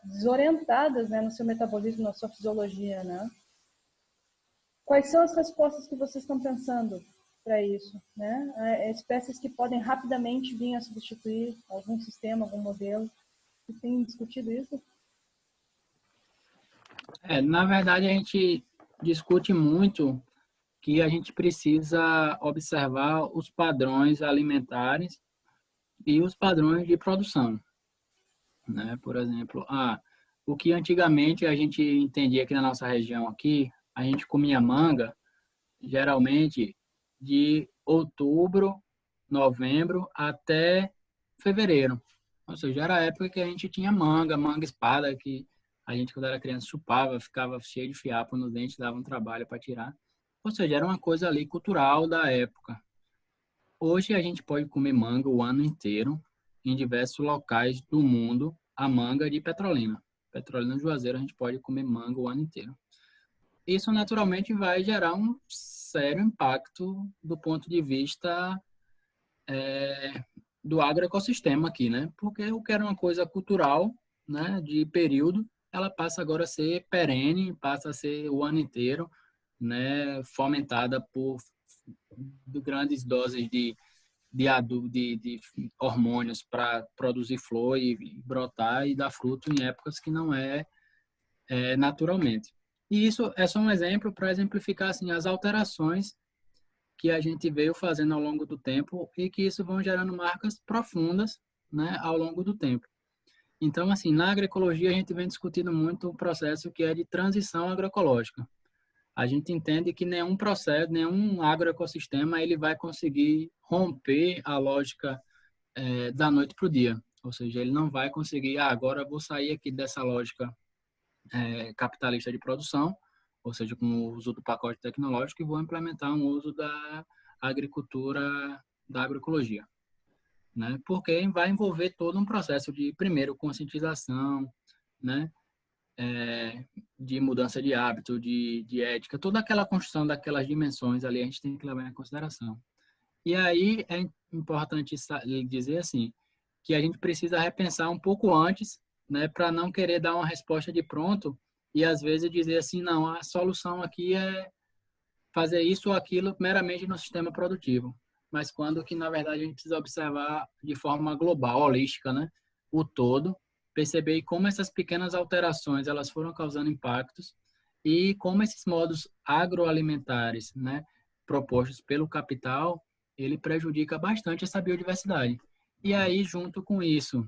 desorientadas, né, no seu metabolismo, na sua fisiologia, né? Quais são as respostas que vocês estão pensando para isso, né? Espécies que podem rapidamente vir a substituir algum sistema, algum modelo. Vocês têm discutido isso? Na verdade, a gente discute muito que a gente precisa observar os padrões alimentares e os padrões de produção, né? Por exemplo, o que antigamente a gente entendia aqui na nossa região aqui, a gente comia manga, geralmente de outubro, novembro até fevereiro. Ou seja, era a época que a gente tinha manga espada, que a gente, quando era criança, chupava, ficava cheio de fiapo no dente, dava um trabalho para tirar. Ou seja, era uma coisa ali cultural da época. Hoje a gente pode comer manga o ano inteiro, em diversos locais do mundo, a manga de Petrolina. Petrolina Juazeiro, a gente pode comer manga o ano inteiro. Isso naturalmente vai gerar um sério impacto do ponto de vista do agroecossistema aqui, né? Porque o que era uma coisa cultural, né, de período, ela passa agora a ser perene, passa a ser o ano inteiro, né, fomentada por grandes doses de hormônios para produzir flor e brotar e dar fruto em épocas que não naturalmente. E isso é só um exemplo para exemplificar assim, as alterações que a gente veio fazendo ao longo do tempo e que isso vão gerando marcas profundas, né, ao longo do tempo. Então, assim, na agroecologia a gente vem discutindo muito o processo que é de transição agroecológica. A gente entende que nenhum processo, nenhum agroecossistema, ele vai conseguir romper a lógica da noite para o dia. Ou seja, ele não vai conseguir, agora eu vou sair aqui dessa lógica capitalista de produção, ou seja, com o uso do pacote tecnológico, e vou implementar um uso da agricultura, da agroecologia, né? Porque vai envolver todo um processo de, primeiro, conscientização, né? De mudança de hábito, de ética, toda aquela construção daquelas dimensões ali a gente tem que levar em consideração. E aí é importante dizer assim, que a gente precisa repensar um pouco antes, né, para não querer dar uma resposta de pronto e às vezes dizer assim, não, a solução aqui é fazer isso ou aquilo meramente no sistema produtivo. Mas quando que, na verdade, a gente precisa observar de forma global, holística, né, o todo, perceber como essas pequenas alterações elas foram causando impactos e como esses modos agroalimentares, né, propostos pelo capital, ele prejudica bastante essa biodiversidade. E aí, junto com isso,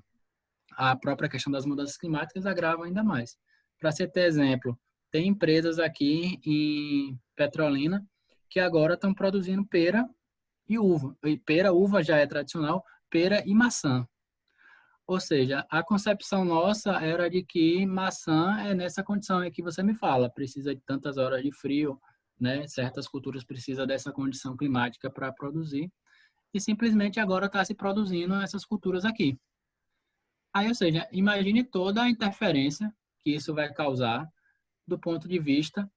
a própria questão das mudanças climáticas agrava ainda mais. Para você ter exemplo, tem empresas aqui em Petrolina que agora estão produzindo pera e uva. E pera, uva já é tradicional, pera e maçã. Ou seja, a concepção nossa era de que maçã é nessa condição em que você me fala, precisa de tantas horas de frio, né? Certas culturas precisam dessa condição climática para produzir. E simplesmente agora está se produzindo essas culturas aqui. Aí, ou seja, imagine toda a interferência que isso vai causar do ponto de vista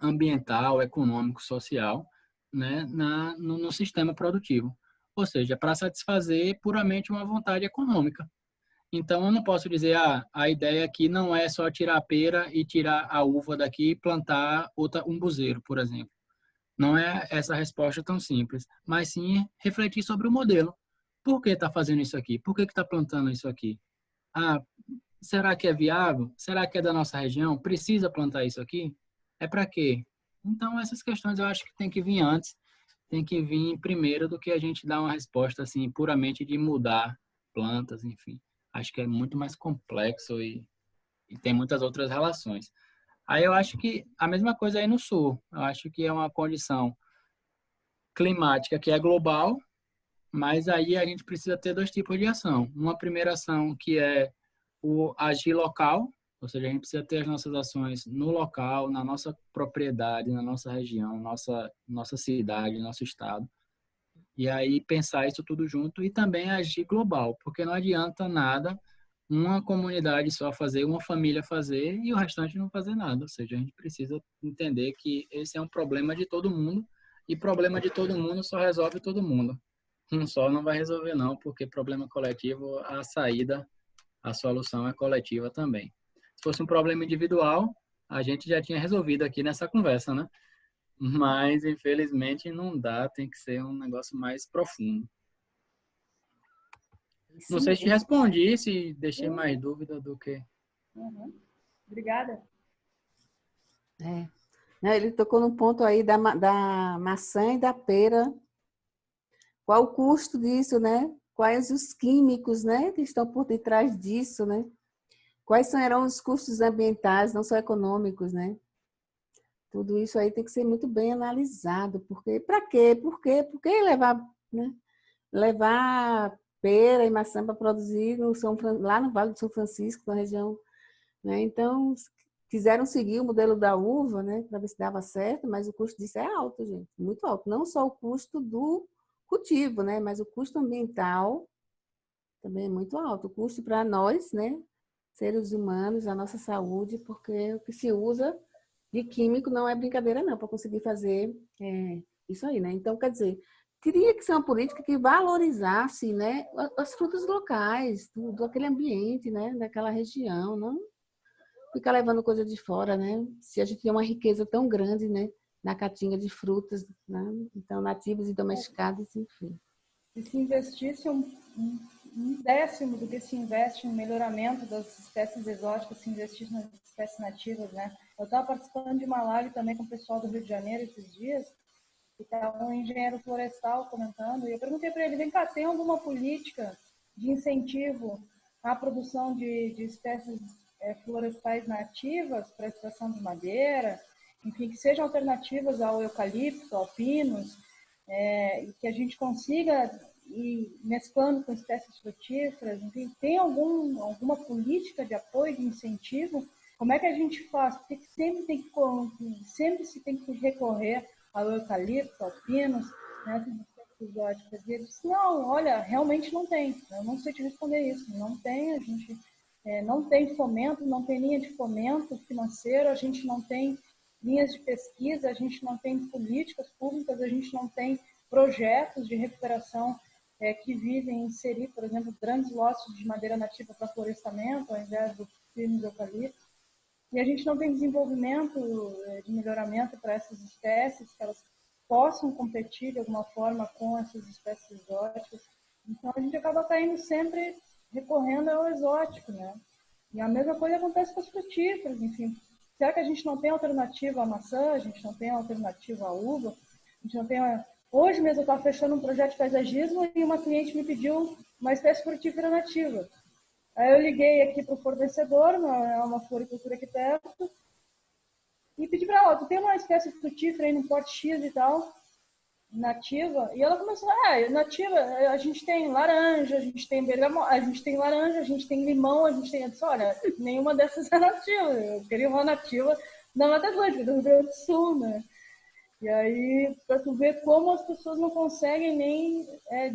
ambiental, econômico, social, né, no sistema produtivo. Ou seja, para satisfazer puramente uma vontade econômica. Então, eu não posso dizer, a ideia aqui não é só tirar a pera e tirar a uva daqui e plantar um buzeiro, por exemplo. Não é essa resposta tão simples, mas sim refletir sobre o modelo. Por que está fazendo isso aqui? Por que está plantando isso aqui? Será que é viável? Será que é da nossa região? Precisa plantar isso aqui? É para quê? Então, essas questões eu acho que tem que vir antes, tem que vir primeiro do que a gente dar uma resposta assim, puramente de mudar plantas, enfim. Acho que é muito mais complexo e tem muitas outras relações. Aí eu acho que a mesma coisa aí no sul. Eu acho que é uma condição climática que é global, Mas aí a gente precisa ter dois tipos de ação. Uma primeira ação que é o agir local, ou seja, a gente precisa ter as nossas ações no local, na nossa propriedade, na nossa região, nossa cidade, nosso estado. E aí pensar isso tudo junto e também agir global, porque não adianta nada uma comunidade só fazer, uma família fazer e o restante não fazer nada. Ou seja, a gente precisa entender que esse é um problema de todo mundo e problema de todo mundo só resolve todo mundo. Um só não vai resolver não, porque problema coletivo, a saída, a solução é coletiva também. Se fosse um problema individual, a gente já tinha resolvido aqui nessa conversa, né? Mas, infelizmente, não dá, tem que ser um negócio mais profundo. Isso Não sei se mesmo. respondi, se deixei mais dúvida do que... Obrigada. É. Não, ele tocou no ponto aí da maçã e da pera. Qual o custo disso, né? Quais os químicos, né, que estão por detrás disso, né? Quais serão os custos ambientais, não só econômicos, né? Tudo isso aí tem que ser muito bem analisado. Porque, para quê? Por que levar, né? Levar pera e maçã para produzir lá no Vale do São Francisco, na região, né? Então, quiseram seguir o modelo da uva, né, para ver se dava certo, mas o custo disso é alto, gente, muito alto. Não só o custo do cultivo, né, mas o custo ambiental também é muito alto. O custo para nós, né, seres humanos, a nossa saúde, porque o que se usa de químico não é brincadeira não, para conseguir fazer isso aí, né? Então, quer dizer, teria que ser uma política que valorizasse, né, as frutas locais, do aquele ambiente, né, daquela região, não ficar levando coisa de fora, né? Se a gente tem uma riqueza tão grande, né, na caatinga de frutas, né? Então, nativas e domesticadas, enfim. E se investisse um décimo do que se investe no melhoramento das espécies exóticas, se investisse nas espécies nativas, né? Eu estava participando de uma live também com o pessoal do Rio de Janeiro esses dias, e estava um engenheiro florestal comentando, e eu perguntei para ele, vem cá, tem alguma política de incentivo à produção de espécies florestais nativas para a extração de madeira, enfim, que sejam alternativas ao eucalipto, ao pinus, e que a gente consiga ir mesclando com espécies frutíferas, enfim, tem alguma política de apoio, de incentivo? Como é que a gente faz? Porque sempre se tem que recorrer ao eucalipto, ao pinus, né, essas espécies exóticas. E ele disse, não, olha, realmente não tem. Eu não sei te responder isso. Não tem, a gente não tem fomento, não tem linha de fomento financeiro, a gente não tem linhas de pesquisa, a gente não tem políticas públicas, a gente não tem projetos de recuperação que visem inserir, por exemplo, grandes lotes de madeira nativa para florestamento, ao invés do pinus e eucalipto. E a gente não tem desenvolvimento de melhoramento para essas espécies, que elas possam competir de alguma forma com essas espécies exóticas. Então, a gente acaba caindo sempre recorrendo ao exótico, né? E a mesma coisa acontece com as frutíferas, enfim. Será que a gente não tem alternativa à maçã? A gente não tem alternativa à uva? A gente não tem... Hoje mesmo eu estava fechando um projeto de paisagismo e uma cliente me pediu uma espécie frutífera nativa. Aí eu liguei aqui para o fornecedor, uma floricultura aqui perto, e pedi para ela, tu tem uma espécie frutífera aí no pote X e tal, nativa? E ela começou, nativa, a gente tem laranja, a gente tem bergamota, a gente tem laranja, a gente tem limão, a gente tem... Eu disse, olha, nenhuma dessas é nativa, eu queria uma nativa da Mata Atlântica, do Rio Grande do Sul, né? E aí, para tu ver como as pessoas não conseguem nem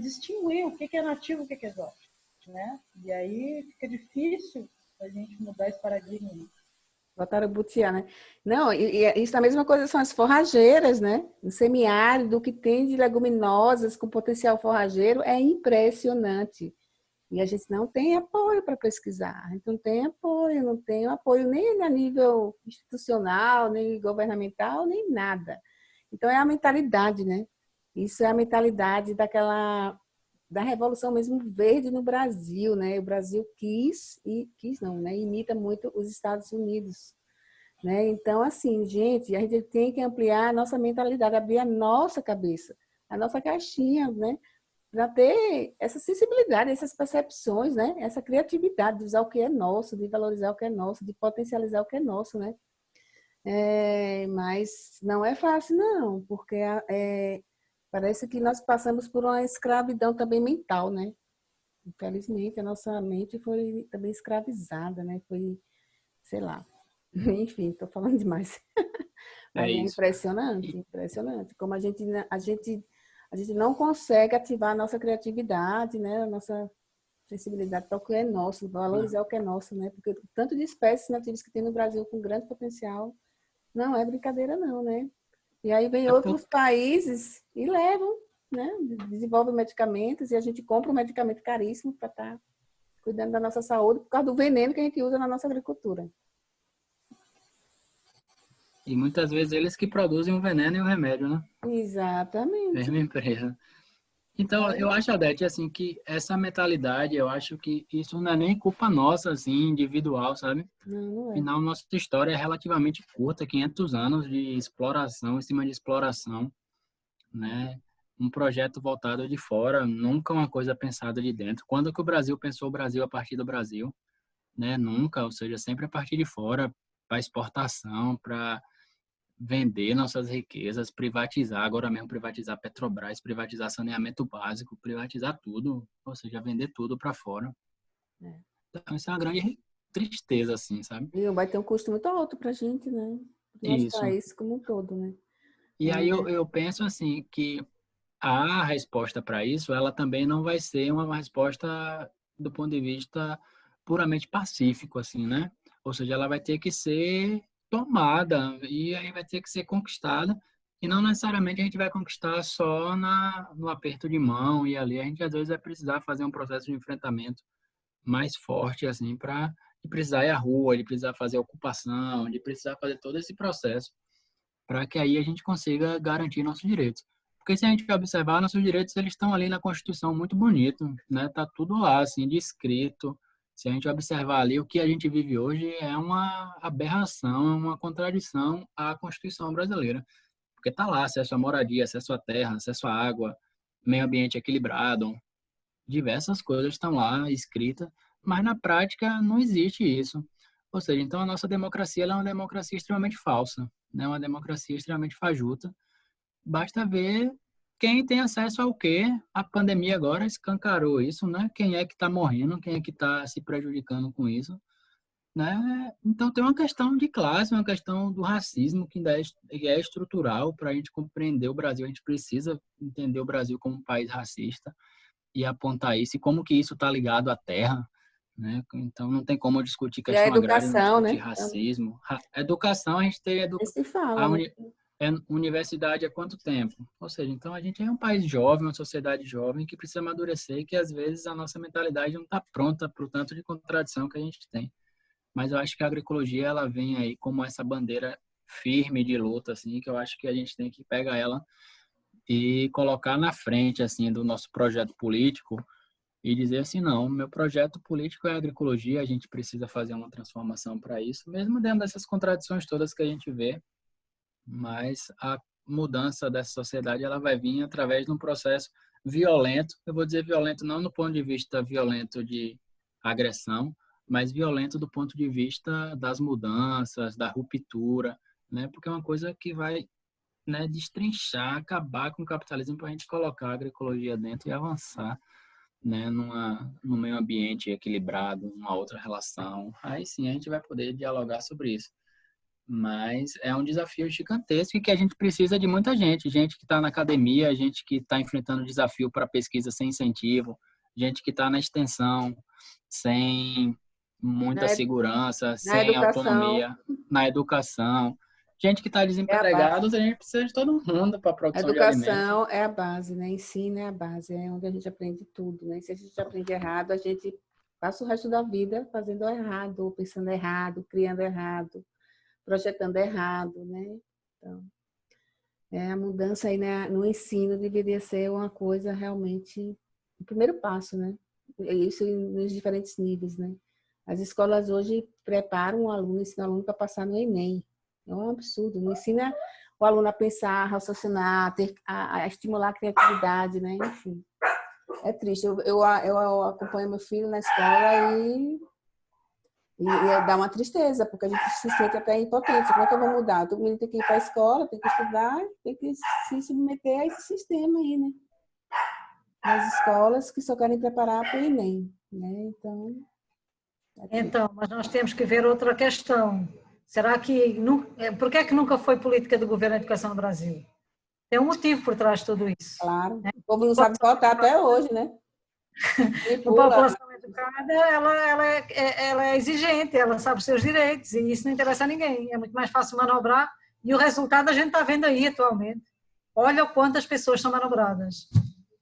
distinguir o que é nativo e o que é exótico, né? E aí fica difícil a gente mudar esse paradigma. Botaram butiá, né? Não, e isso a mesma coisa são as forrageiras, né? O semiárido, o que tem de leguminosas com potencial forrageiro é impressionante. E a gente não tem apoio para pesquisar. A gente não tem apoio nem a nível institucional, nem governamental, nem nada. Então é a mentalidade, né? Isso é a mentalidade da revolução mesmo verde no Brasil, né? O Brasil quis não, né? Imita muito os Estados Unidos, né? Então, assim, gente, a gente tem que ampliar a nossa mentalidade, abrir a nossa cabeça, a nossa caixinha, né? Para ter essa sensibilidade, essas percepções, né? Essa criatividade de usar o que é nosso, de valorizar o que é nosso, de potencializar o que é nosso, né? Mas não é fácil, não, porque Parece que nós passamos por uma escravidão também mental, né? Infelizmente, a nossa mente foi também escravizada, né? Foi, sei lá. Enfim, estou falando demais. É Mas é isso. impressionante, impressionante. Como a gente não consegue ativar a nossa criatividade, né? A nossa sensibilidade para o que é nosso, valorizar o que é nosso, né? Porque o tanto de espécies nativas que tem no Brasil com grande potencial não é brincadeira não, né? E aí vem É por... outros países e levam, né? Desenvolvem medicamentos e a gente compra um medicamento caríssimo para estar cuidando da nossa saúde por causa do veneno que a gente usa na nossa agricultura. E muitas vezes eles que produzem o veneno e o remédio, né? Exatamente. Mesma empresa. Então, eu acho, Adete, assim, que essa mentalidade, eu acho que isso não é nem culpa nossa, assim, individual, sabe? Não, não é. Afinal, nossa história é relativamente curta, 500 anos de exploração, em cima de exploração, né? Um projeto voltado de fora, nunca uma coisa pensada de dentro. Quando que o Brasil pensou o Brasil a partir do Brasil? Né? Nunca, ou seja, sempre a partir de fora, para exportação, para vender nossas riquezas, privatizar, agora mesmo privatizar Petrobras, privatizar saneamento básico, privatizar tudo, ou seja, vender tudo para fora. É. Então, isso é uma grande tristeza, assim, sabe? E vai ter um custo muito alto para a gente, né? Para o nosso Isso. país como um todo, né? E aí eu penso, assim, que a resposta para isso, ela também não vai ser uma resposta do ponto de vista puramente pacífico, assim, né? Ou seja, ela vai ter que ser tomada e aí vai ter que ser conquistada e não necessariamente a gente vai conquistar só no aperto de mão e ali a gente às vezes vai precisar fazer um processo de enfrentamento mais forte, assim, para precisar ir à rua, de precisar fazer ocupação, de precisar fazer todo esse processo para que aí a gente consiga garantir nossos direitos. Porque se a gente observar, nossos direitos eles estão ali na Constituição muito bonito, né? Tá tudo lá, assim, descrito. Se a gente observar ali, o que a gente vive hoje é uma aberração, é uma contradição à Constituição brasileira. Porque tá lá acesso à moradia, acesso à terra, acesso à água, meio ambiente equilibrado, diversas coisas estão lá escritas, mas na prática não existe isso. Ou seja, então a nossa democracia ela é uma democracia extremamente falsa, né? Uma democracia extremamente fajuta. Basta ver quem tem acesso ao quê. A pandemia agora escancarou isso, né? Quem é que está morrendo, quem é que está se prejudicando com isso, né? Então tem uma questão de classe, uma questão do racismo que ainda é estrutural para a gente compreender o Brasil. A gente precisa entender o Brasil como um país racista e apontar isso e como que isso está ligado à terra, né? Então não tem como eu discutir E a questão agrária, não educação, discutir né? racismo. Educação, a gente tem Se a fala, né? universidade há quanto tempo? Ou seja, então a gente é um país jovem, uma sociedade jovem que precisa amadurecer e que às vezes a nossa mentalidade não está pronta para o tanto de contradição que a gente tem. Mas eu acho que a agroecologia ela vem aí como essa bandeira firme de luta, assim, que eu acho que a gente tem que pegar ela e colocar na frente assim do nosso projeto político e dizer assim, não, meu projeto político é a agroecologia, a gente precisa fazer uma transformação para isso, mesmo dentro dessas contradições todas que a gente vê, mas a mudança dessa sociedade ela vai vir através de um processo violento, eu vou dizer violento não no ponto de vista violento de agressão, mas violento do ponto de vista das mudanças, da ruptura, né? Porque é uma coisa que vai, né, destrinchar, acabar com o capitalismo para a gente colocar a agroecologia dentro e avançar, né, num meio ambiente equilibrado, uma outra relação. Aí sim a gente vai poder dialogar sobre isso. Mas é um desafio gigantesco e que a gente precisa de muita gente. Gente que está na academia, gente que está enfrentando desafio para pesquisa sem incentivo, gente que está na extensão sem muita Na, ed- segurança, na sem educação autonomia, na educação. Gente que está é a desempregado, base. a gente precisa de todo mundo para a A produção de alimentos. educação é a base, né? Ensino é a base, é onde a gente aprende tudo, né? Se a gente aprende errado, a gente passa o resto da vida fazendo errado, ou pensando errado, criando errado, projetando errado, né? Então, a mudança aí, né, no ensino deveria ser uma coisa realmente o primeiro passo, né? Isso nos diferentes níveis, né? As escolas hoje preparam o aluno, ensinam o aluno para passar no Enem. É um absurdo. Não ensina o aluno a pensar, a raciocinar, a estimular a criatividade, né? Enfim, é triste. Eu acompanho meu filho na escola e E dá uma tristeza, porque a gente se sente até impotente. Como é que eu vou mudar? Todo mundo tem que ir para a escola, tem que estudar, tem que se submeter a esse sistema aí, né? As escolas que só querem preparar para o Enem, né? Então, mas nós temos que ver outra questão. Será que... Por que é que nunca foi política do governo a educação no Brasil? Tem um motivo por trás de tudo isso. Claro. O povo não sabe votar até hoje, né? Uma população educada, ela é exigente, ela sabe os seus direitos e isso não interessa a ninguém. É muito mais fácil manobrar e o resultado a gente está vendo aí atualmente. Olha quantas pessoas são manobradas,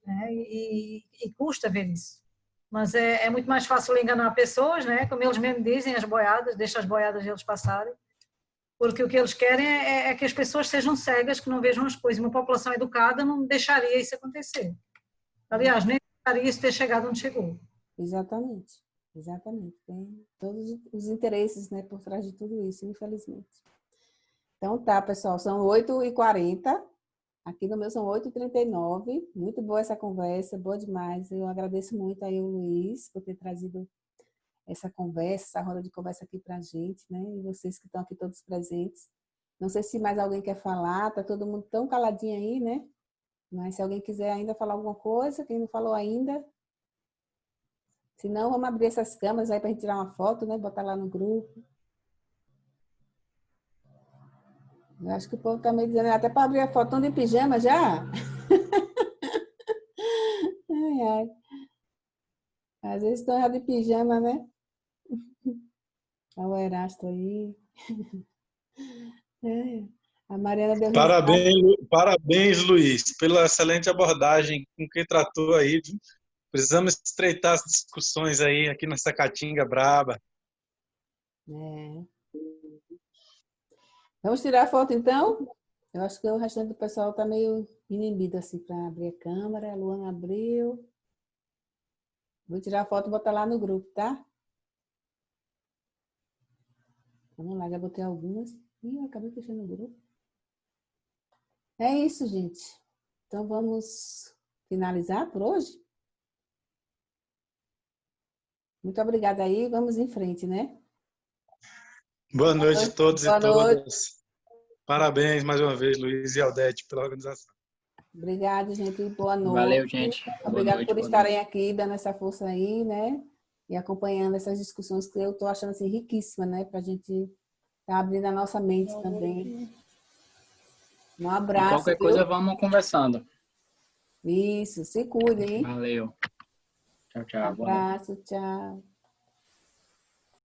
né? E custa ver isso. Mas é muito mais fácil enganar pessoas, né? Como eles mesmos dizem, as boiadas, deixa as boiadas eles passarem, porque o que eles querem é que as pessoas sejam cegas, que não vejam as coisas. Uma população educada não deixaria isso acontecer. Aliás, nem deixaria isso ter chegado onde chegou. Exatamente, exatamente. Tem todos os interesses, né, por trás de tudo isso, infelizmente. Então tá, pessoal, são 8h40. Aqui no meu são 8h39. Muito boa essa conversa, boa demais. Eu agradeço muito aí o Luiz por ter trazido essa conversa, essa roda de conversa aqui pra gente, né? E vocês que estão aqui todos presentes. Não sei se mais alguém quer falar, tá todo mundo tão caladinho aí, né? Mas se alguém quiser ainda falar alguma coisa, quem não falou ainda. Se não, vamos abrir essas câmeras aí pra gente tirar uma foto, né? Botar lá no grupo. Eu acho que o povo tá meio dizendo, até para abrir a foto, tão de pijama já? Ai, ai. Às vezes estão já de pijama, né? Olha o Erasto aí. É. A Mariana deu risada. Parabéns, Luiz, pela excelente abordagem com que tratou aí. Precisamos estreitar as discussões aí aqui nessa caatinga braba. É. Vamos tirar a foto, então? Eu acho que o restante do pessoal está meio inibido assim para abrir a câmera. A Luana abriu. Vou tirar a foto e botar lá no grupo, tá? Vamos lá, já botei algumas. Ih, eu acabei fechando o grupo. É isso, gente. Então vamos finalizar por hoje? Muito obrigada aí. Vamos em frente, né? Boa noite a todos e todas. Noite. Parabéns mais uma vez, Luiz e Aldete, pela organização. Obrigada, gente. Boa noite. Valeu, gente. Obrigada por estarem aqui, dando essa força aí, né? E acompanhando essas discussões que eu estou achando assim, riquíssimas, né? Para a gente estar abrindo a nossa mente também. Um abraço. E qualquer coisa, vamos conversando. Isso, se cuidem, hein? Valeu. Tchau, tchau. Um abraço, tchau.